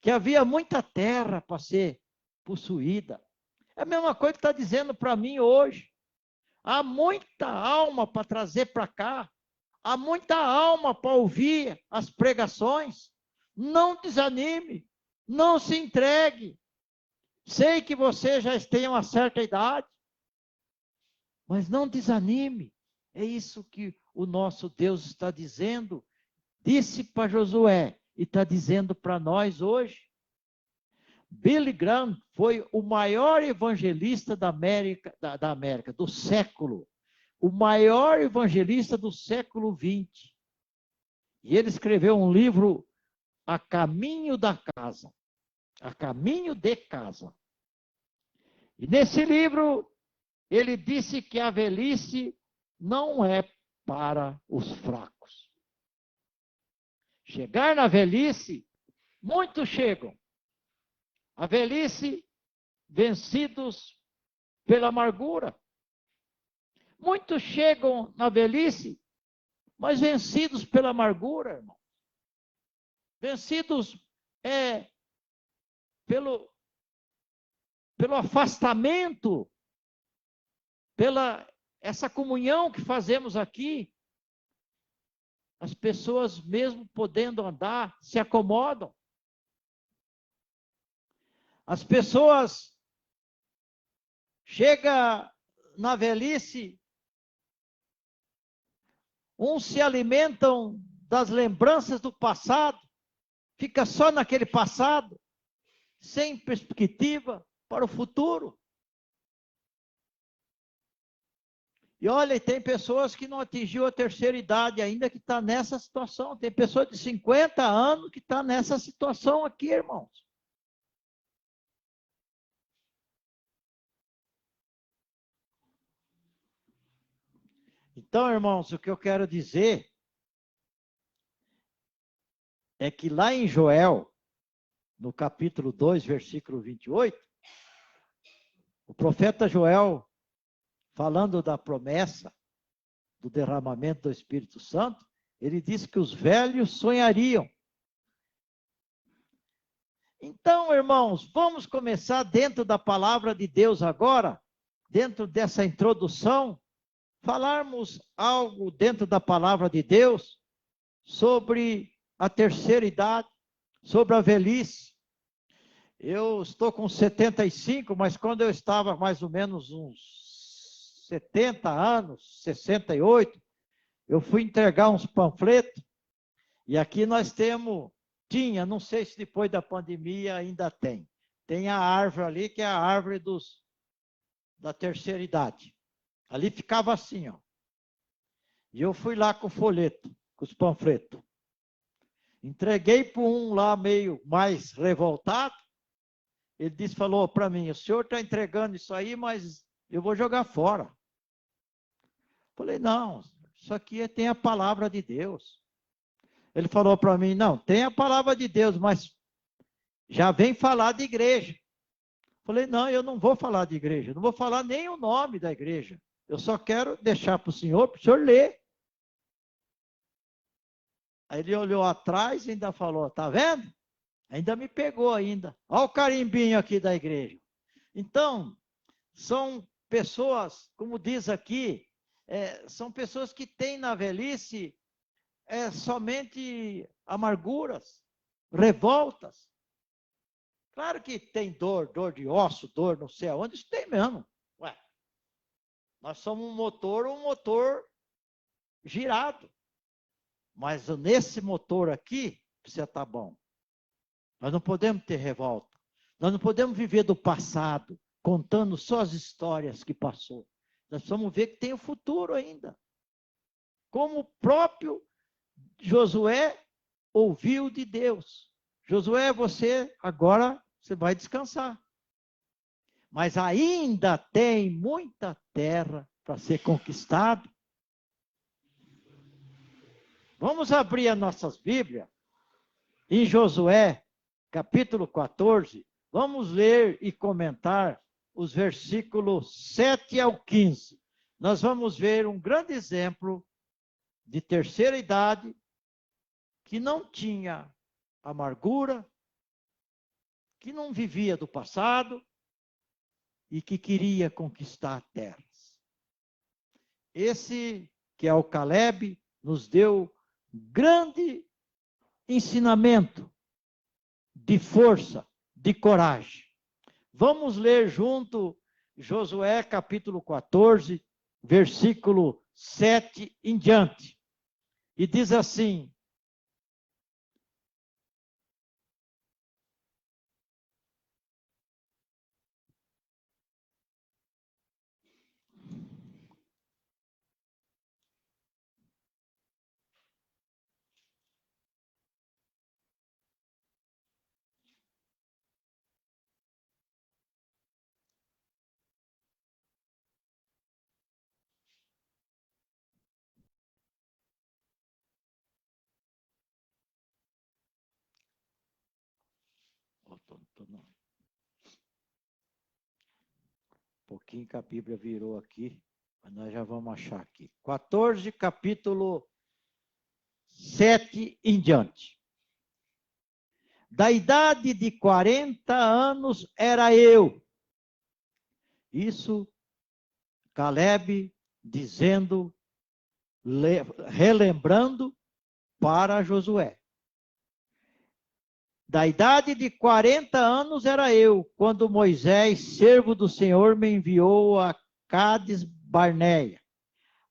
que havia muita terra para ser possuída. É a mesma coisa que está dizendo para mim hoje. Há muita alma para trazer para cá. Há muita alma para ouvir as pregações. Não desanime. Não se entregue. Sei que você já tem uma certa idade. Mas não desanime. É isso que o nosso Deus está dizendo. Disse para Josué e está dizendo para nós hoje. Billy Graham foi o maior evangelista da América, do século. O maior evangelista do século XX. E ele escreveu um livro, A Caminho da Casa. A Caminho de Casa. E nesse livro, ele disse que a velhice não é para os fracos. Chegar na velhice, muitos chegam. A velhice, vencidos pela amargura. Muitos chegam na velhice, mas vencidos pela amargura, irmão. Vencidos pelo afastamento, pela essa comunhão que fazemos aqui. As pessoas, mesmo podendo andar, se acomodam. As pessoas chegam na velhice, uns se alimentam das lembranças do passado, fica só naquele passado, sem perspectiva para o futuro. E olha, tem pessoas que não atingiu a terceira idade ainda que está nessa situação. Tem pessoas de 50 anos que está nessa situação aqui, irmãos. Então, irmãos, o que eu quero dizer é que lá em Joel, no capítulo 2, versículo 28, o profeta Joel, falando da promessa do derramamento do Espírito Santo, ele disse que os velhos sonhariam. Então, irmãos, vamos começar dentro da palavra de Deus agora, dentro dessa introdução, falarmos algo dentro da palavra de Deus sobre a terceira idade, sobre a velhice. Eu estou com 75, mas quando eu estava mais ou menos uns 70 anos, 68, eu fui entregar uns panfletos, e aqui nós tinha, não sei se depois da pandemia ainda tem a árvore ali, que é a árvore da terceira idade. Ali ficava assim, ó. E eu fui lá com o folheto, com os panfletos. Entreguei para um lá meio mais revoltado. Ele falou para mim, o senhor está entregando isso aí, mas eu vou jogar fora. Falei, não, isso aqui tem a palavra de Deus. Ele falou para mim, não, tem a palavra de Deus, mas já vem falar de igreja. Falei, não, eu não vou falar de igreja, não vou falar nem o nome da igreja. Eu só quero deixar para o senhor ler. Aí ele olhou atrás e ainda falou, tá vendo? Ainda me pegou ainda. Olha o carimbinho aqui da igreja. Então, são pessoas, como diz aqui, são pessoas que têm na velhice somente amarguras, revoltas. Claro que tem dor de osso, dor não sei aonde, isso tem mesmo. Ué, nós somos um motor girado. Mas nesse motor aqui, precisa estar bom. Nós não podemos ter revolta. Nós não podemos viver do passado, contando só as histórias que passou. Nós precisamos ver que tem o futuro ainda. Como o próprio Josué ouviu de Deus. Josué, agora você vai descansar. Mas ainda tem muita terra para ser conquistada. Vamos abrir as nossas Bíblias em Josué, capítulo 14. Vamos ler e comentar os versículos 7 ao 15. Nós vamos ver um grande exemplo de terceira idade que não tinha amargura, que não vivia do passado e que queria conquistar terras. Esse que é o Caleb nos deu grande ensinamento de força, de coragem. Vamos ler junto Josué capítulo 14, versículo 7 em diante. E diz assim: um pouquinho que a Bíblia virou aqui, mas nós já vamos achar aqui. 14, capítulo 7 em diante. Da idade de 40 anos era eu. Isso, Caleb dizendo, relembrando para Josué. Da idade de 40 anos era eu, quando Moisés, servo do Senhor, me enviou a Cádiz Barneia,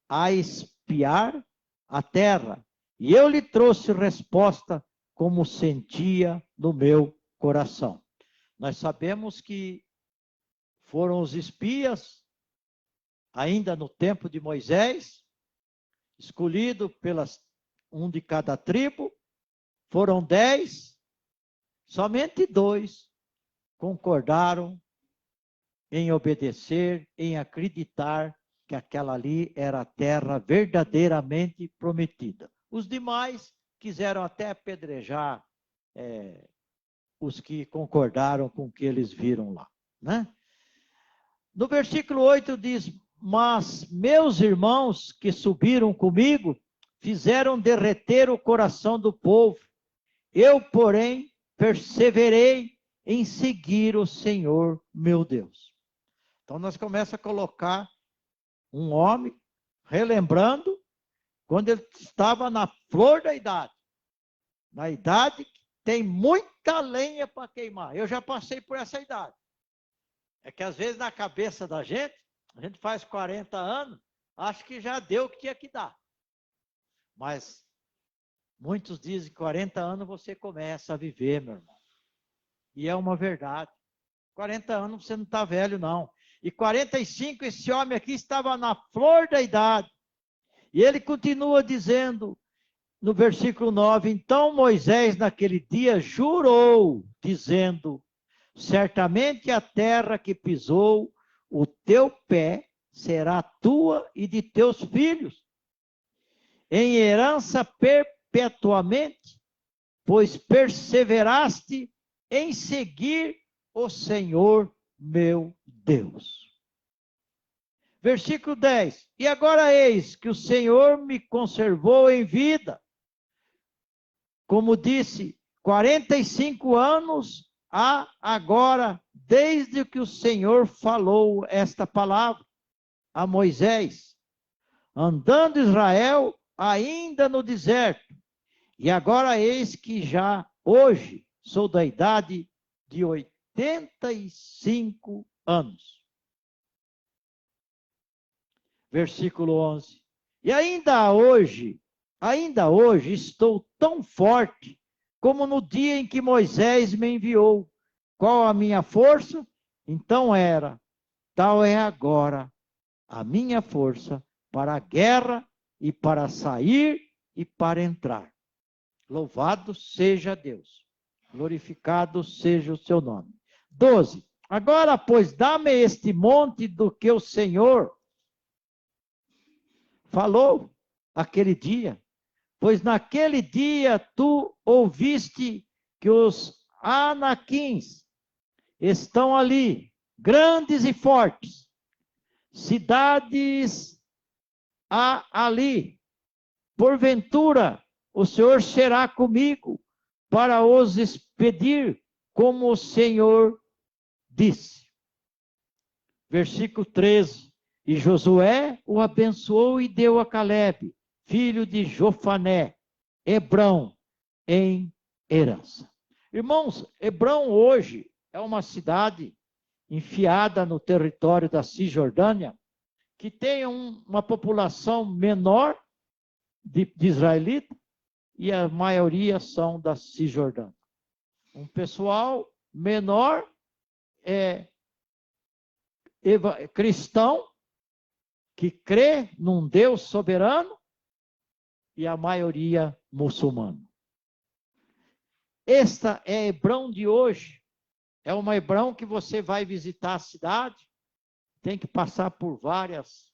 a espiar a terra. E eu lhe trouxe resposta como sentia no meu coração. Nós sabemos que foram os espias, ainda no tempo de Moisés, escolhido um de cada tribo, foram 10, somente 2 concordaram em obedecer, em acreditar que aquela ali era a terra verdadeiramente prometida. Os demais quiseram até apedrejar os que concordaram com o que eles viram lá, né? No versículo 8 diz: mas meus irmãos que subiram comigo fizeram derreter o coração do povo. Eu, porém, perseverei em seguir o Senhor meu Deus. Então nós começamos a colocar um homem, relembrando, quando ele estava na flor da idade. Na idade que tem muita lenha para queimar. Eu já passei por essa idade. É que às vezes na cabeça da gente, a gente faz 40 anos, acha que já deu o que tinha que dar. Mas muitos dizem que 40 anos você começa a viver, meu irmão. E é uma verdade. 40 anos você não está velho, não. E 45, esse homem aqui estava na flor da idade. E ele continua dizendo, no versículo 9, então Moisés naquele dia jurou, dizendo, certamente a terra que pisou o teu pé será tua e de teus filhos, em herança perpetuamente, pois perseveraste em seguir o Senhor meu Deus. Versículo 10. E agora eis que o Senhor me conservou em vida. Como disse, 45 anos há agora, desde que o Senhor falou esta palavra a Moisés, andando Israel ainda no deserto. E agora eis que já hoje sou da idade de 85 anos. Versículo 11. E ainda hoje estou tão forte como no dia em que Moisés me enviou. Qual a minha força? Então tal é agora a minha força para a guerra e para sair e para entrar. Louvado seja Deus. Glorificado seja o seu nome. 12. Agora, pois, dá-me este monte do que o Senhor falou aquele dia, pois naquele dia tu ouviste que os anaquins estão ali, grandes e fortes, cidades há ali, porventura o Senhor será comigo para os expedir, como o Senhor disse. Versículo 13. E Josué o abençoou e deu a Calebe, filho de Jofané, Hebrão, em herança. Irmãos, Hebrão hoje é uma cidade enfiada no território da Cisjordânia, que tem uma população menor de israelitas, e a maioria são da Cisjordânia. Um pessoal menor cristão, que crê num Deus soberano, e a maioria muçulmana. Esta é Hebrão de hoje. É uma Hebrão que você vai visitar a cidade, tem que passar por vários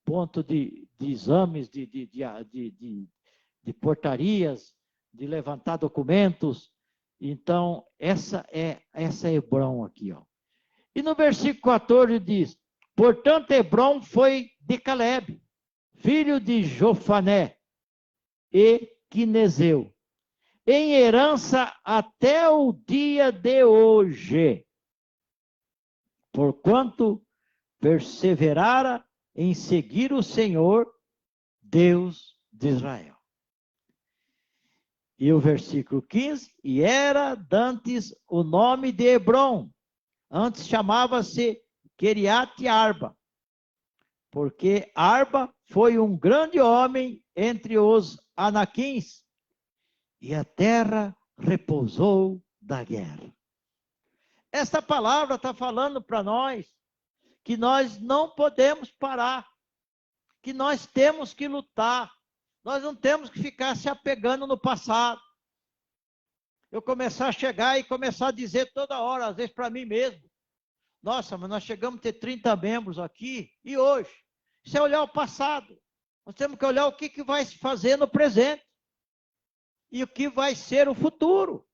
pontos de exames, de portarias, de levantar documentos. Então, essa é Hebrão aqui, ó. E no versículo 14 diz, portanto, Hebrão foi de Calebe, filho de Jofané e Quinezeu, em herança até o dia de hoje, porquanto perseverara em seguir o Senhor, Deus de Israel. E o versículo 15, e era dantes o nome de Hebrom, antes chamava-se Queriate Arba, porque Arba foi um grande homem entre os anaquins, e a terra repousou da guerra. Esta palavra está falando para nós que nós não podemos parar, que nós temos que lutar, nós não temos que ficar se apegando no passado. Eu começar a chegar e começar a dizer toda hora, às vezes para mim mesmo, Nossa, mas nós chegamos a ter 30 membros aqui, e hoje? Isso é olhar o passado. Nós temos que olhar o que vai se fazer no presente. E o que vai ser o futuro.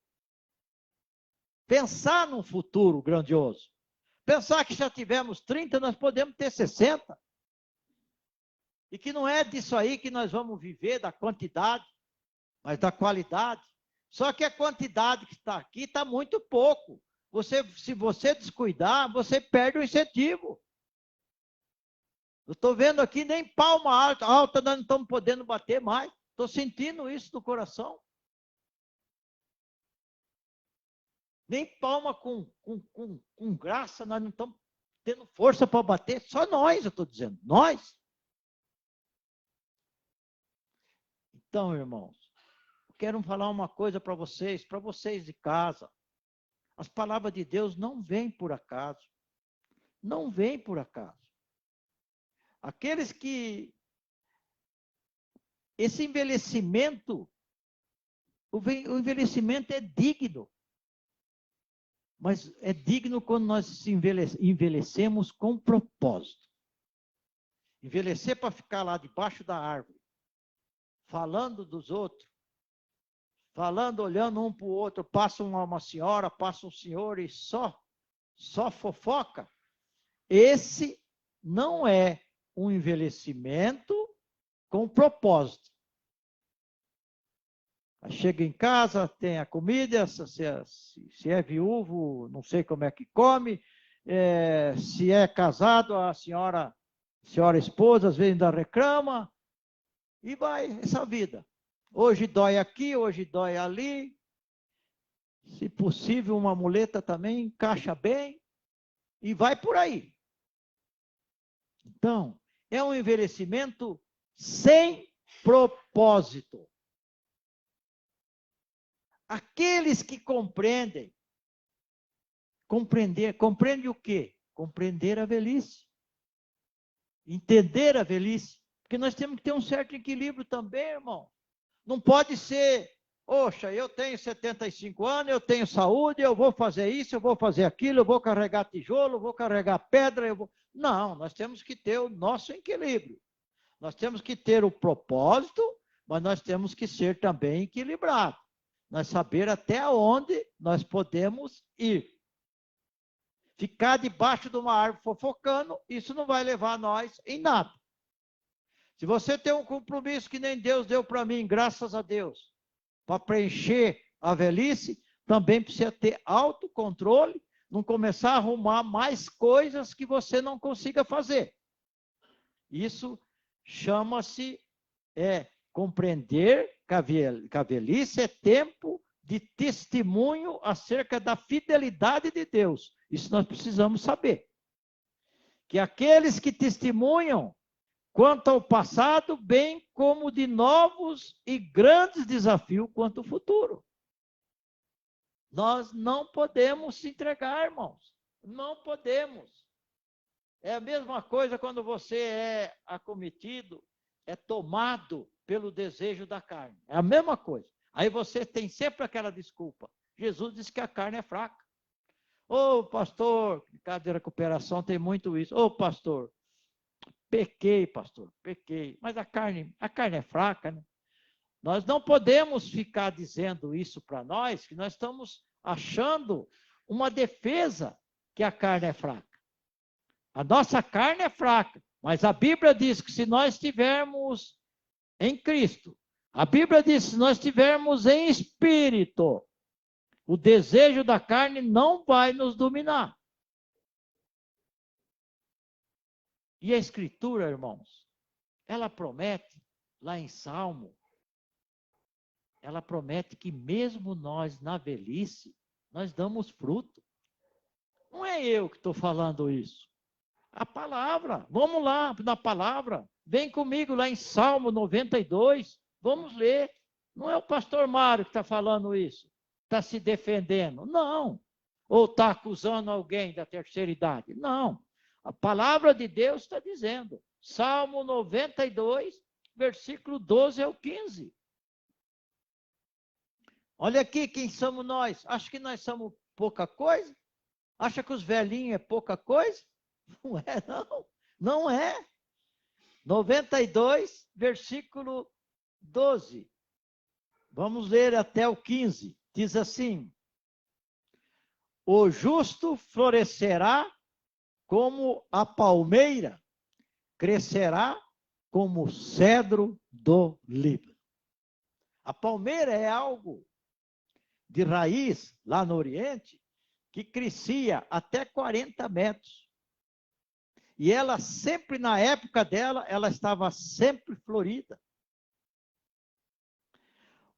Pensar num futuro grandioso. Pensar que já tivemos 30, nós podemos ter 60. E que não é disso aí que nós vamos viver, da quantidade, mas da qualidade. Só que a quantidade que está aqui está muito pouco. Se você descuidar, você perde o incentivo. Eu estou vendo aqui, nem palma alta nós não estamos podendo bater mais. Estou sentindo isso no coração. Nem palma com graça, nós não estamos tendo força para bater. Só nós, eu estou dizendo. Nós. Então, irmãos, quero falar uma coisa para vocês de casa. As palavras de Deus não vêm por acaso. Não vêm por acaso. Aqueles que... Esse envelhecimento, o envelhecimento é digno. Mas é digno quando nós envelhecemos com propósito. Envelhecer para ficar lá debaixo da árvore, falando dos outros, falando, olhando um para o outro, passa uma senhora, passa um senhor e só fofoca. Esse não é um envelhecimento com propósito. Chega em casa, tem a comida, se é viúvo, não sei como é que come, se é casado, a senhora esposa, às vezes ainda reclama, e vai essa vida. Hoje dói aqui, hoje dói ali, se possível uma muleta também encaixa bem, e vai por aí. Então, é um envelhecimento sem propósito. Aqueles que compreendem o quê? Compreender a velhice. Entender a velhice. Porque nós temos que ter um certo equilíbrio também, irmão. Não pode ser, poxa, eu tenho 75 anos, eu tenho saúde, eu vou fazer isso, eu vou fazer aquilo, eu vou carregar tijolo, eu vou carregar pedra, Não, nós temos que ter o nosso equilíbrio. Nós temos que ter o propósito, mas nós temos que ser também equilibrados. Nós saber até onde nós podemos ir. Ficar debaixo de uma árvore fofocando, isso não vai levar nós em nada. Se você tem um compromisso que nem Deus deu para mim, graças a Deus, para preencher a velhice, também precisa ter autocontrole, não começar a arrumar mais coisas que você não consiga fazer. Isso chama-se compreender que a velhice é tempo de testemunho acerca da fidelidade de Deus. Isso nós precisamos saber. Que aqueles que testemunham quanto ao passado, bem como de novos e grandes desafios quanto ao futuro. Nós não podemos se entregar, irmãos. Não podemos. É a mesma coisa quando você é acometido, é tomado pelo desejo da carne. É a mesma coisa. Aí você tem sempre aquela desculpa. Jesus disse que a carne é fraca. Ô, pastor, casa de recuperação tem muito isso. Ô, pastor, pequei, pastor, pequei. Mas a carne é fraca, né? Nós não podemos ficar dizendo isso para nós, que nós estamos achando uma defesa que a carne é fraca. A nossa carne é fraca, mas a Bíblia diz que se nós estivermos em Cristo, a Bíblia diz que se nós estivermos em espírito, o desejo da carne não vai nos dominar. E a Escritura, irmãos, ela promete, lá em Salmo, ela promete que mesmo nós, na velhice, nós damos fruto. Não é eu que estou falando isso. A palavra, vamos lá na palavra. Vem comigo lá em Salmo 92, vamos ler. Não é o pastor Mário que está falando isso, está se defendendo. Não. Ou está acusando alguém da terceira idade. Não. A palavra de Deus está dizendo. Salmo 92, versículo 12 ao 15. Olha aqui quem somos nós. Acho que nós somos pouca coisa. Acha que os velhinhos é pouca coisa? Não é, não. Não é. 92, versículo 12. Vamos ler até o 15. Diz assim: o justo florescerá como a palmeira, crescerá como o cedro do Líbano. A palmeira é algo de raiz, lá no Oriente, que crescia até 40 metros. E ela sempre, na época dela, ela estava sempre florida.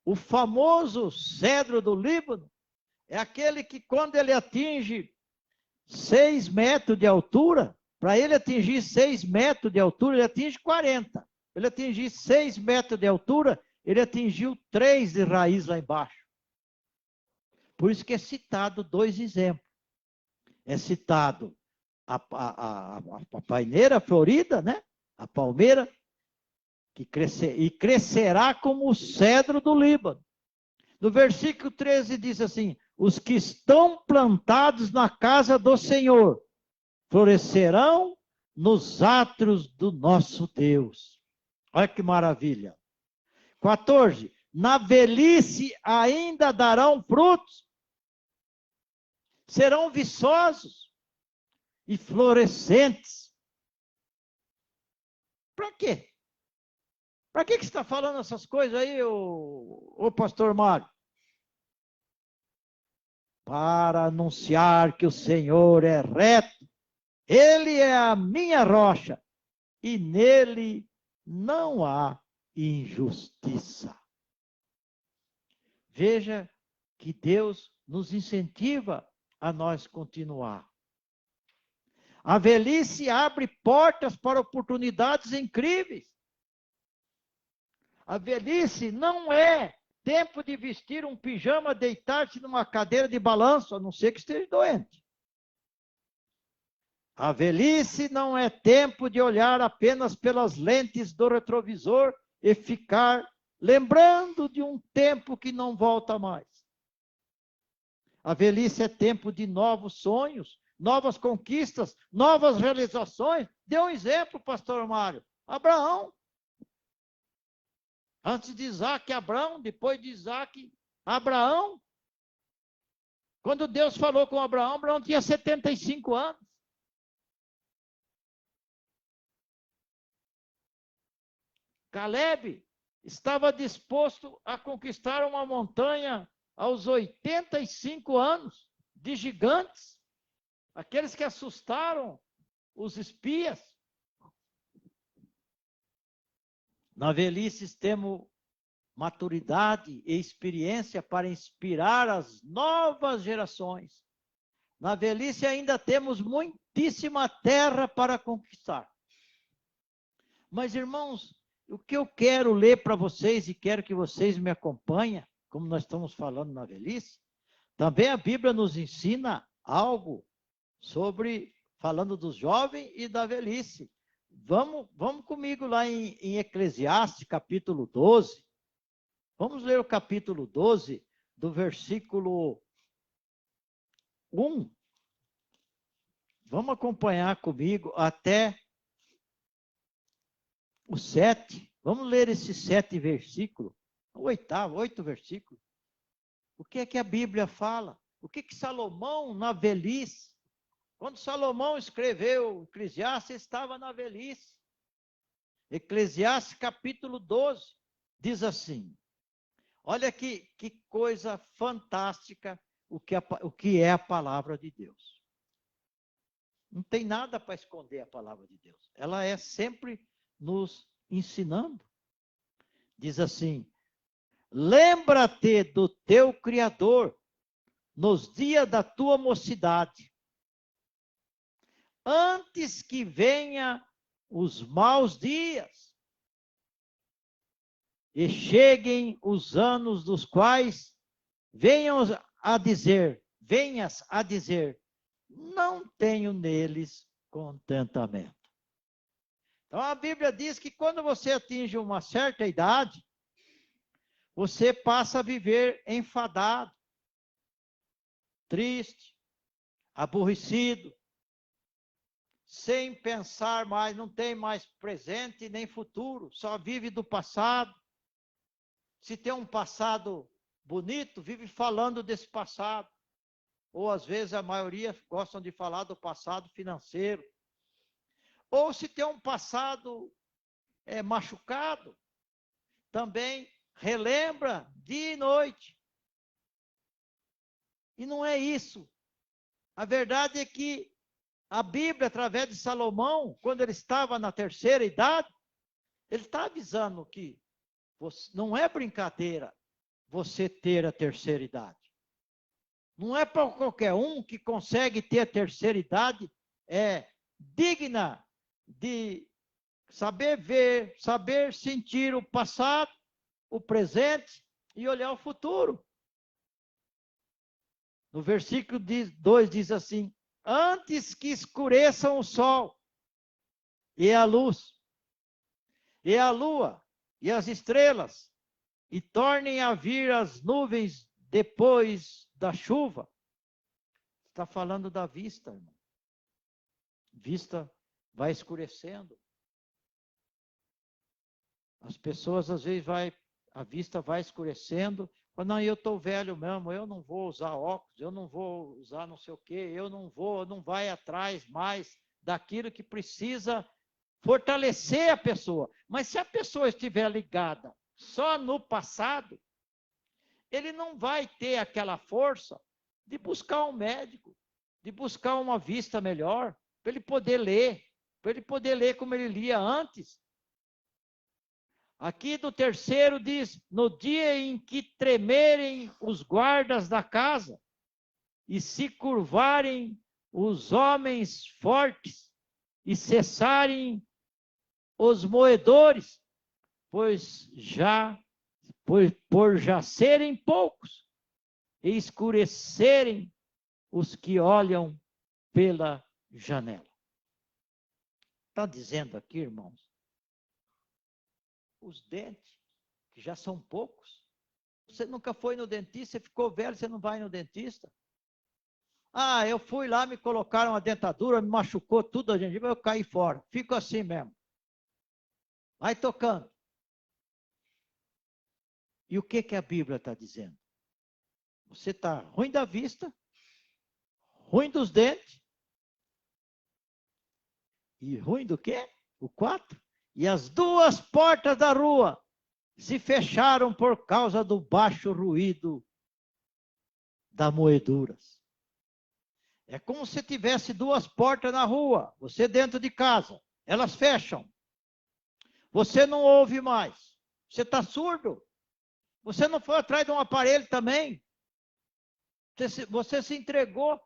O famoso cedro do Líbano é aquele que, quando ele atinge 6 metros de altura, para ele atingir 6 metros de altura, ele atinge 40. Ele atingir 6 metros de altura, ele atingiu 3 de raiz lá embaixo. Por isso que é citado 2 exemplos. É citado a paineira florida, né? A palmeira, que crescerá como o cedro do Líbano. No versículo 13 diz assim: os que estão plantados na casa do Senhor florescerão nos átrios do nosso Deus. Olha que maravilha. 14. Na velhice ainda darão frutos, serão viçosos e florescentes. Para quê? Para que você está falando essas coisas aí, ô pastor Mário? Para anunciar que o Senhor é reto, Ele é a minha rocha, e nele não há injustiça. Veja que Deus nos incentiva a nós continuar. A velhice abre portas para oportunidades incríveis. A velhice não é tempo de vestir um pijama, deitar-se numa cadeira de balanço, a não ser que esteja doente. A velhice não é tempo de olhar apenas pelas lentes do retrovisor e ficar lembrando de um tempo que não volta mais. A velhice é tempo de novos sonhos, novas conquistas, novas realizações. Dê um exemplo, pastor Mário. Abraão. Antes de Isaac, Abraão. Depois de Isaac, Abraão. Quando Deus falou com Abraão, Abraão tinha 75 anos. Caleb estava disposto a conquistar uma montanha aos 85 anos, de gigantes, aqueles que assustaram os espias. Na velhice temos maturidade e experiência para inspirar as novas gerações. Na velhice ainda temos muitíssima terra para conquistar. Mas, irmãos, o que eu quero ler para vocês e quero que vocês me acompanhem, como nós estamos falando na velhice, também a Bíblia nos ensina algo sobre, falando dos jovens e da velhice. Vamos comigo lá em Eclesiastes, capítulo 12. Vamos ler o capítulo 12, do versículo 1. Vamos acompanhar comigo até o 7. Vamos ler esses 7 versículos. O 8º versículo. O que é que a Bíblia fala? O que que Salomão, na velhice, quando Salomão escreveu Eclesiastes, estava na velhice. Eclesiastes capítulo 12, diz assim, olha que coisa fantástica o que é a palavra de Deus. Não tem nada para esconder a palavra de Deus. Ela é sempre nos ensinando. Diz assim, lembra-te do teu Criador nos dias da tua mocidade, antes que venha os maus dias e cheguem os anos dos quais venhas a dizer, não tenho neles contentamento. Então a Bíblia diz que quando você atinge uma certa idade, você passa a viver enfadado, triste, aborrecido, sem pensar mais, não tem mais presente nem futuro, só vive do passado. Se tem um passado bonito, vive falando desse passado. Ou às vezes a maioria gostam de falar do passado financeiro. Ou se tem um passado machucado, também relembra dia e noite. E não é isso. A verdade é que a Bíblia, através de Salomão, quando ele estava na terceira idade, ele está avisando que não é brincadeira você ter a terceira idade. Não é para qualquer um que consegue ter a terceira idade, digna de saber ver, saber sentir o passado, o presente e olhar o futuro. No versículo 2 diz assim: antes que escureçam o sol e a luz, e a lua e as estrelas, e tornem a vir as nuvens depois da chuva. Está falando da vista, irmão. Vista vai escurecendo. As pessoas às vezes a vista vai escurecendo. Não, eu estou velho mesmo, eu não vou usar óculos, eu não vou usar não sei o quê, não vai atrás mais daquilo que precisa fortalecer a pessoa. Mas se a pessoa estiver ligada só no passado, ele não vai ter aquela força de buscar um médico, de buscar uma vista melhor, para ele poder ler como ele lia antes. Aqui do terceiro diz: no dia em que tremerem os guardas da casa e se curvarem os homens fortes e cessarem os moedores, por já serem poucos e escurecerem os que olham pela janela. Está dizendo aqui, irmãos, os dentes, que já são poucos. Você nunca foi no dentista, você ficou velho, você não vai no dentista. Ah, eu fui lá, me colocaram uma dentadura, me machucou tudo, a gengiva, eu caí fora. Fico assim mesmo. Vai tocando. E o que a Bíblia está dizendo? Você está ruim da vista, ruim dos dentes, e ruim do quê? O 4. E as duas portas da rua se fecharam por causa do baixo ruído das moeduras. É como se tivesse duas portas na rua, você dentro de casa, elas fecham. Você não ouve mais, você está surdo. Você não foi atrás de um aparelho também. Você se entregou.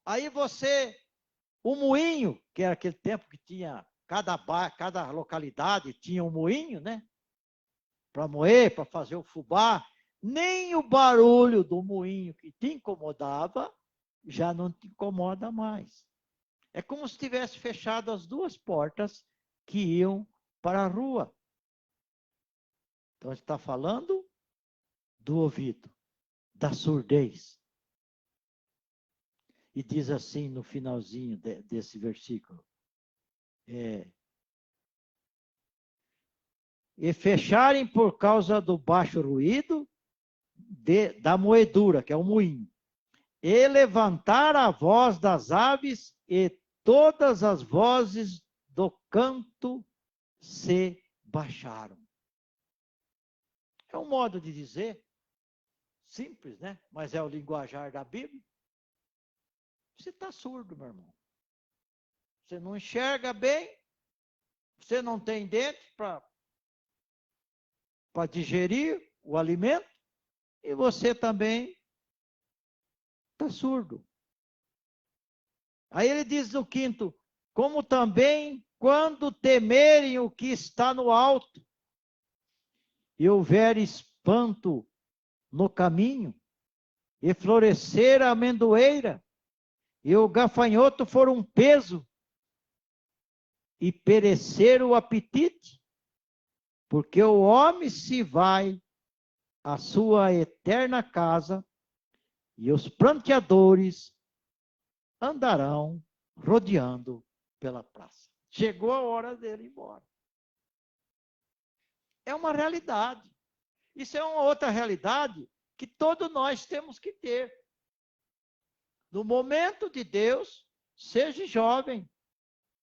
Aí o moinho, que era aquele tempo que tinha, cada localidade tinha um moinho, né? Para moer, para fazer o fubá. Nem o barulho do moinho que te incomodava, já não te incomoda mais. É como se tivesse fechado as duas portas que iam para a rua. Então, ele está falando do ouvido, da surdez. E diz assim no finalzinho desse versículo: e fecharem por causa do baixo ruído da moedura, que é o moinho, e levantar a voz das aves, e todas as vozes do canto se baixaram. É um modo de dizer, simples, né? Mas é o linguajar da Bíblia. Você está surdo, meu irmão. Você não enxerga bem, você não tem dente para digerir o alimento, e você também está surdo. Aí ele diz no 5º, como também quando temerem o que está no alto, e houver espanto no caminho, e florescer a amendoeira, e o gafanhoto for um peso, e perecer o apetite, porque o homem se vai à sua eterna casa, e os pranteadores andarão rodeando pela praça. Chegou a hora dele ir embora. É uma realidade. Isso é uma outra realidade que todos nós temos que ter. No momento de Deus, seja jovem,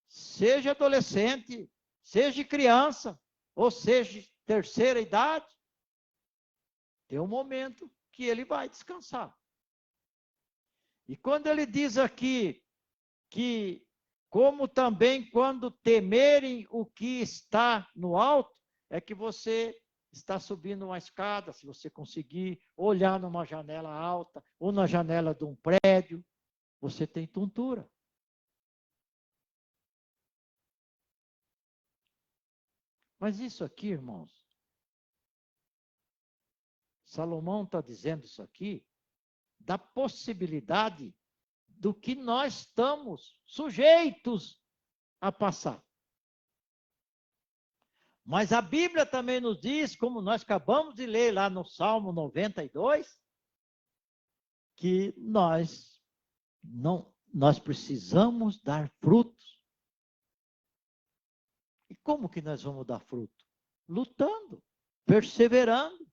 seja adolescente, seja criança, ou seja terceira idade, tem um momento que ele vai descansar. E quando ele diz aqui que, como também quando temerem o que está no alto, é que você está subindo uma escada, se você conseguir olhar numa janela alta, ou na janela de um prédio, você tem tontura. Mas isso aqui, irmãos, Salomão está dizendo isso aqui, da possibilidade do que nós estamos sujeitos a passar. Mas a Bíblia também nos diz, como nós acabamos de ler lá no Salmo 92, que nós precisamos dar frutos. E como que nós vamos dar fruto? Lutando, perseverando,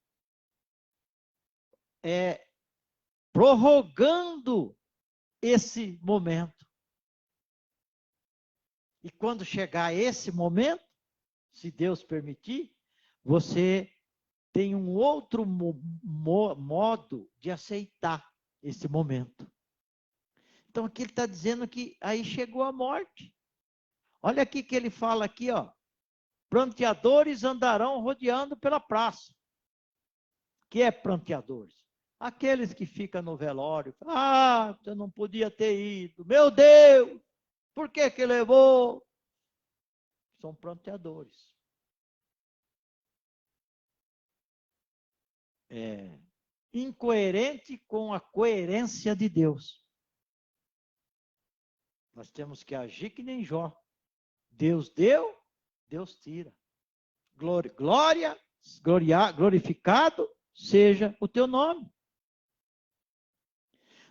prorrogando esse momento. E quando chegar esse momento, se Deus permitir, você tem um outro modo de aceitar esse momento. Então aqui ele está dizendo que aí chegou a morte. Olha aqui que ele fala aqui, ó. Pranteadores andarão rodeando pela praça. Que é pranteadores? Aqueles que ficam no velório. Você não podia ter ido. Meu Deus, por que levou? São pranteadores. Incoerente com a coerência de Deus. Nós temos que agir que nem Jó. Deus deu, Deus tira. Glorificado seja o teu nome.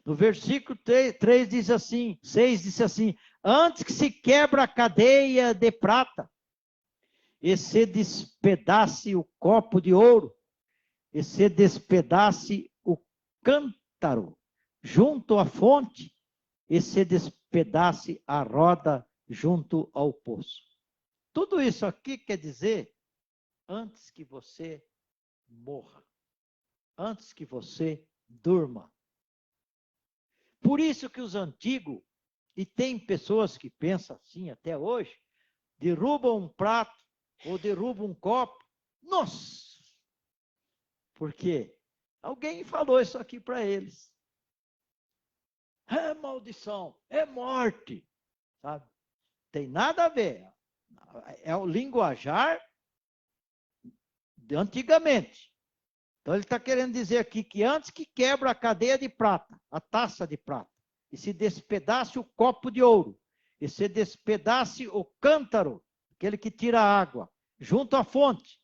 No versículo 3 diz assim, 6 diz assim, antes que se quebra a cadeia de prata, e se despedace o copo de ouro, e se despedace o cântaro junto à fonte, e se despedace a roda junto ao poço. Tudo isso aqui quer dizer, antes que você morra, antes que você durma. Por isso que os antigos, e tem pessoas que pensam assim até hoje, derrubam um prato ou derrubam um copo. Nossa! Por quê? Alguém falou isso aqui para eles. É maldição, é morte. Sabe? Tem nada a ver. É o linguajar de antigamente. Então ele está querendo dizer aqui que antes que quebra a cadeia de prata, a taça de prata, e se despedace o copo de ouro, e se despedace o cântaro, aquele que tira a água, junto à fonte,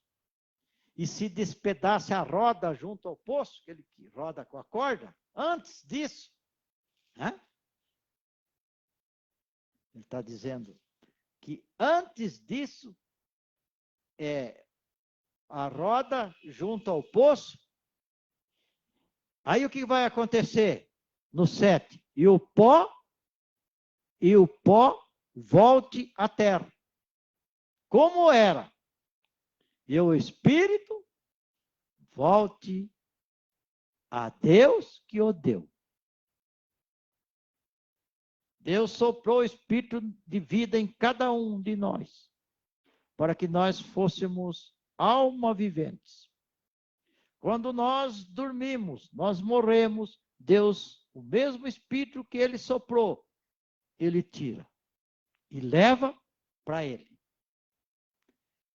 e se despedace a roda junto ao poço, aquele que roda com a corda, antes disso, né? Ele está dizendo que antes disso, a roda junto ao poço, aí o que vai acontecer? No 7, e o pó volte à terra. Como era? E o espírito volte a Deus que o deu. Deus soprou o espírito de vida em cada um de nós, para que nós fôssemos alma viventes. Quando nós dormimos, nós morremos, Deus, o mesmo espírito que ele soprou, ele tira e leva para ele.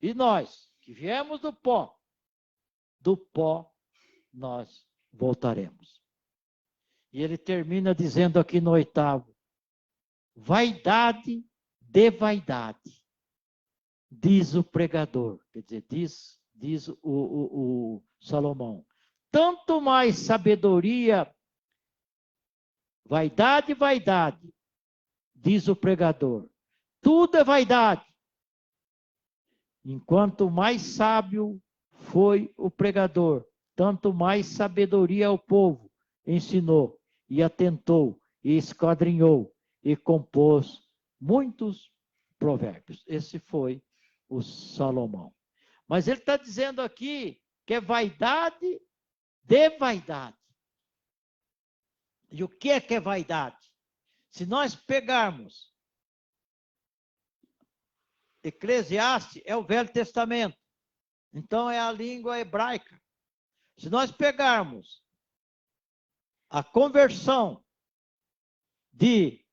E nós, que viemos do pó nós voltaremos. E ele termina dizendo aqui no 8º, vaidade de vaidade, diz o pregador, quer dizer, diz o Salomão, tanto mais sabedoria, vaidade, diz o pregador, tudo é vaidade. Enquanto mais sábio foi o pregador, tanto mais sabedoria ao povo ensinou, e atentou, e esquadrinhou, e compôs muitos provérbios. Esse foi o Salomão. Mas ele está dizendo aqui que é vaidade de vaidade. E o que é vaidade? Se nós pegarmos Eclesiastes, é o Velho Testamento. Então é a língua hebraica. Se nós pegarmos a conversão de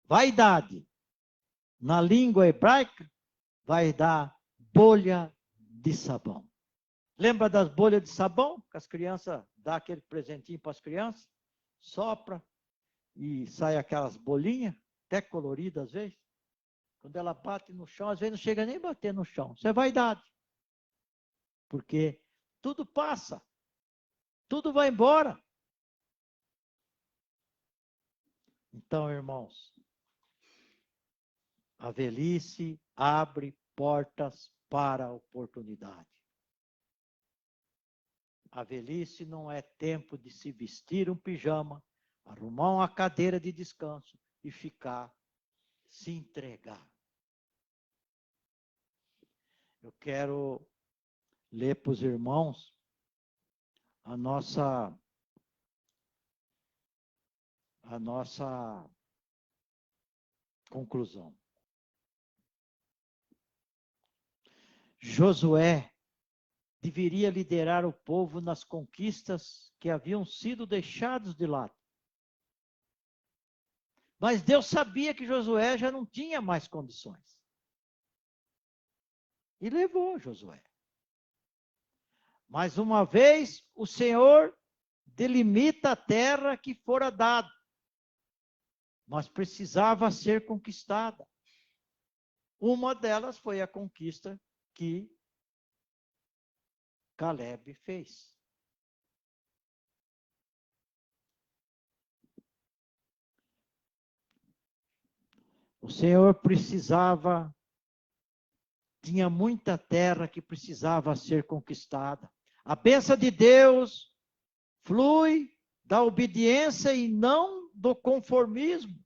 vaidade na língua hebraica, vai dar bolha de sabão. Lembra das bolhas de sabão? Que as crianças dão aquele presentinho para as crianças, sopra e sai aquelas bolinhas, até coloridas às vezes. Quando ela bate no chão, às vezes não chega nem a bater no chão. Isso é vaidade. Porque tudo passa. Tudo vai embora. Então, irmãos, a velhice abre portas para a oportunidade. A velhice não é tempo de se vestir um pijama, arrumar uma cadeira de descanso e ficar, se entregar. Eu quero ler para os irmãos a nossa conclusão. Josué deveria liderar o povo nas conquistas que haviam sido deixadas de lado. Mas Deus sabia que Josué já não tinha mais condições. E levou Josué. Mais uma vez, o Senhor delimita a terra que fora dada, mas precisava ser conquistada. Uma delas foi a conquista que Caleb fez. O Senhor tinha muita terra que precisava ser conquistada. A bênção de Deus flui da obediência e não do conformismo.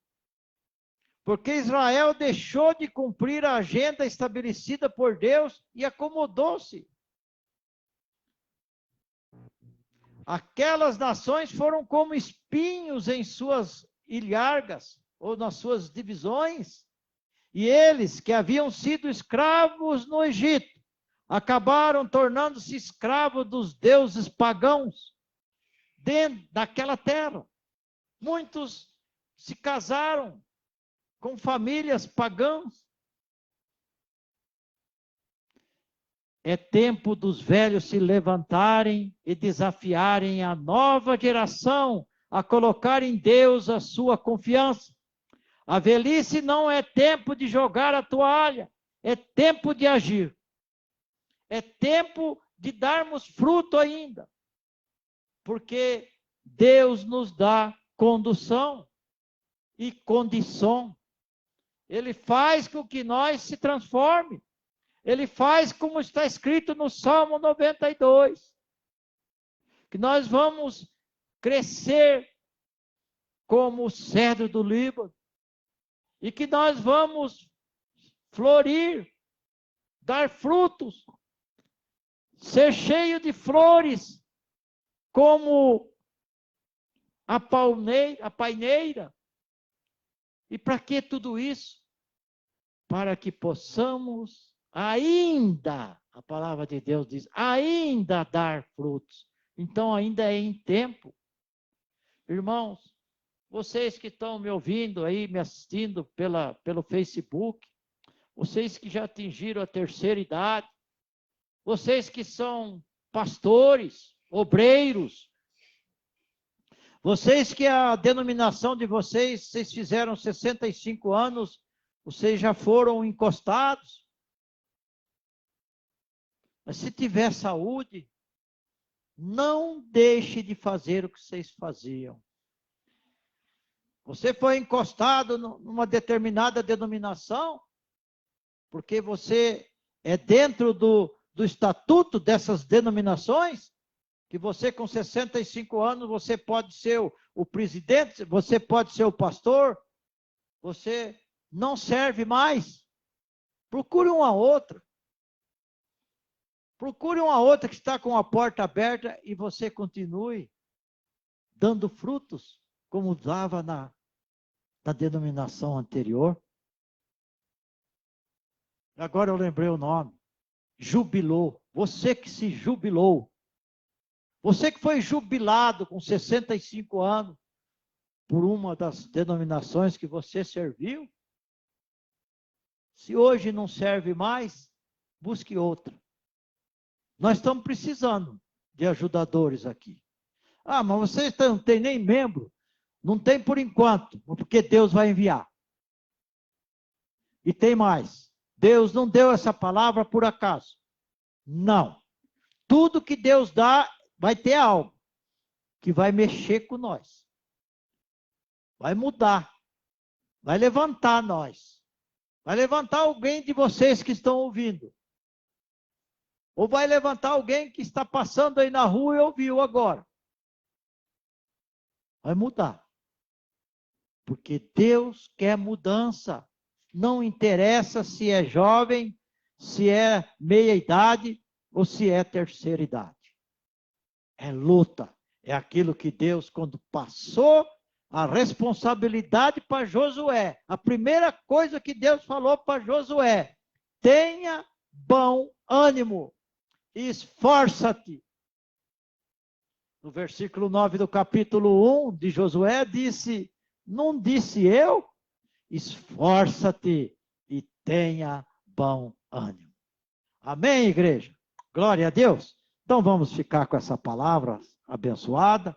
Porque Israel deixou de cumprir a agenda estabelecida por Deus e acomodou-se. Aquelas nações foram como espinhos em suas ilhargas, ou nas suas divisões, e eles, que haviam sido escravos no Egito, acabaram tornando-se escravos dos deuses pagãos, dentro daquela terra. Muitos se casaram com famílias pagãs. É tempo dos velhos se levantarem e desafiarem a nova geração a colocar em Deus a sua confiança. A velhice não é tempo de jogar a toalha, é tempo de agir. É tempo de darmos fruto ainda, porque Deus nos dá condução e condição. Ele faz com que nós se transforme. Ele faz como está escrito no Salmo 92, que nós vamos crescer como o cedro do Líbano, e que nós vamos florir, dar frutos, ser cheio de flores, como a paineira. E para que tudo isso? Para que possamos ainda, a palavra de Deus diz, ainda dar frutos. Então ainda é em tempo. Irmãos, vocês que estão me ouvindo aí, me assistindo pelo Facebook, vocês que já atingiram a terceira idade, vocês que são pastores, obreiros, vocês que a denominação de vocês fizeram 65 anos, vocês já foram encostados. Mas se tiver saúde, não deixe de fazer o que vocês faziam. Você foi encostado numa determinada denominação, porque você é dentro do estatuto dessas denominações, que você com 65 anos, você pode ser o presidente, você pode ser o pastor, você não serve mais. Procure uma outra. Procure uma outra que está com a porta aberta e você continue dando frutos, como dava na denominação anterior. Agora eu lembrei o nome. Jubilou. Você que se jubilou. Você que foi jubilado com 65 anos por uma das denominações que você serviu. Se hoje não serve mais, busque outra. Nós estamos precisando de ajudadores aqui. Ah, mas vocês não tem nem membro. Não tem por enquanto, porque Deus vai enviar. E tem mais. Deus não deu essa palavra por acaso. Não. Tudo que Deus dá, vai ter algo que vai mexer com nós. Vai mudar. Vai levantar nós. Vai levantar alguém de vocês que estão ouvindo. Ou vai levantar alguém que está passando aí na rua e ouviu agora. Vai mudar. Porque Deus quer mudança. Não interessa se é jovem, se é meia idade ou se é terceira idade. É luta. É aquilo que Deus, quando passou a responsabilidade para Josué, a primeira coisa que Deus falou para Josué: tenha bom ânimo, esforça-te. No versículo 9 do capítulo 1 de Josué, disse: não disse eu? Esforça-te e tenha bom ânimo. Amém, igreja? Glória a Deus. Então vamos ficar com essa palavra abençoada.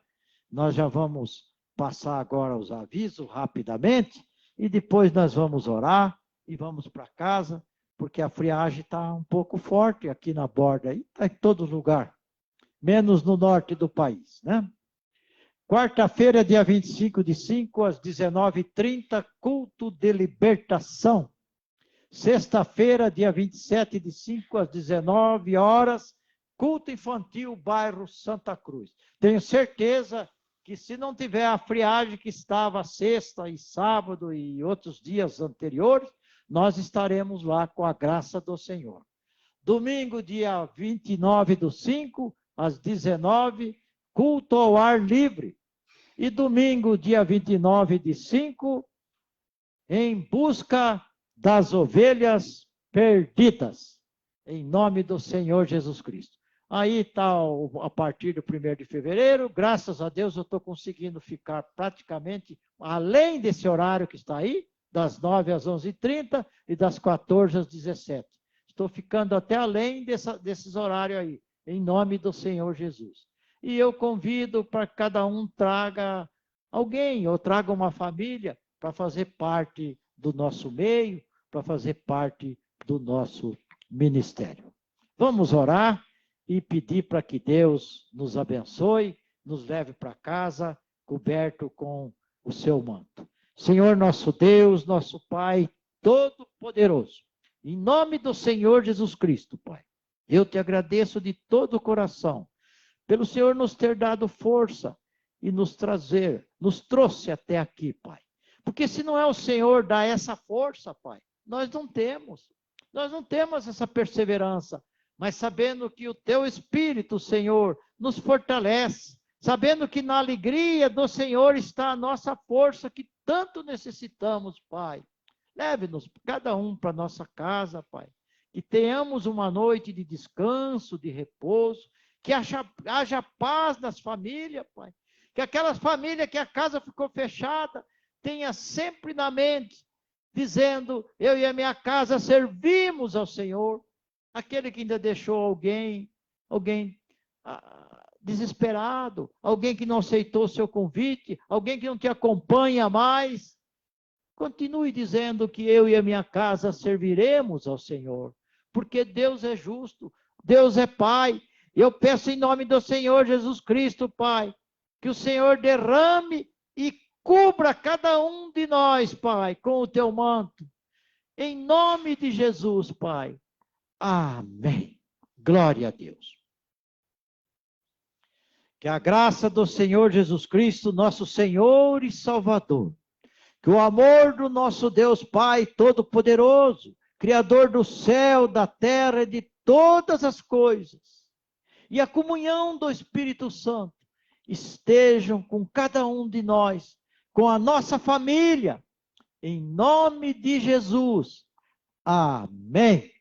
Nós já vamos passar agora os avisos rapidamente e depois nós vamos orar e vamos para casa, porque a friagem está um pouco forte aqui na borda, aí está em todo lugar, menos no norte do país, né? Quarta-feira, dia 25/5, às 19h30, culto de libertação. Sexta-feira, dia 27/5, às 19 horas, culto infantil, bairro Santa Cruz. Tenho certeza que se não tiver a friagem que estava sexta e sábado e outros dias anteriores, nós estaremos lá com a graça do Senhor. Domingo, dia 29/5, às 19h, culto ao ar livre. E domingo, dia 29/5, em busca das ovelhas perdidas, em nome do Senhor Jesus Cristo. Aí está a partir do 1º de fevereiro, graças a Deus eu estou conseguindo ficar praticamente além desse horário que está aí, das 9 às 11h30 e das 14 às 17h. Estou ficando até além desses horários aí, em nome do Senhor Jesus. E eu convido para que cada um traga alguém, ou traga uma família, para fazer parte do nosso meio, para fazer parte do nosso ministério. Vamos orar e pedir para que Deus nos abençoe, nos leve para casa, coberto com o seu manto. Senhor nosso Deus, nosso Pai Todo-Poderoso, em nome do Senhor Jesus Cristo, Pai, eu te agradeço de todo o coração, pelo Senhor nos ter dado força e nos trouxe até aqui, Pai. Porque se não é o Senhor dar essa força, Pai, nós não temos essa perseverança, mas sabendo que o Teu Espírito, Senhor, nos fortalece, sabendo que na alegria do Senhor está a nossa força que tanto necessitamos, Pai. Leve-nos, cada um, para nossa casa, Pai, que tenhamos uma noite de descanso, de repouso, que haja paz nas famílias, Pai. Que aquelas famílias que a casa ficou fechada, tenha sempre na mente, dizendo: eu e a minha casa servimos ao Senhor. Aquele que ainda deixou alguém desesperado, alguém que não aceitou o seu convite, alguém que não te acompanha mais, continue dizendo que eu e a minha casa serviremos ao Senhor, porque Deus é justo, Deus é Pai. Eu peço em nome do Senhor Jesus Cristo, Pai, que o Senhor derrame e Cubra cada um de nós, Pai, com o teu manto. Em nome de Jesus, Pai. Amém. Glória a Deus. Que a graça do Senhor Jesus Cristo, nosso Senhor e Salvador, que o amor do nosso Deus Pai Todo-Poderoso, Criador do céu, da terra e de todas as coisas, e a comunhão do Espírito Santo, estejam com cada um de nós, com a nossa família, em nome de Jesus. Amém.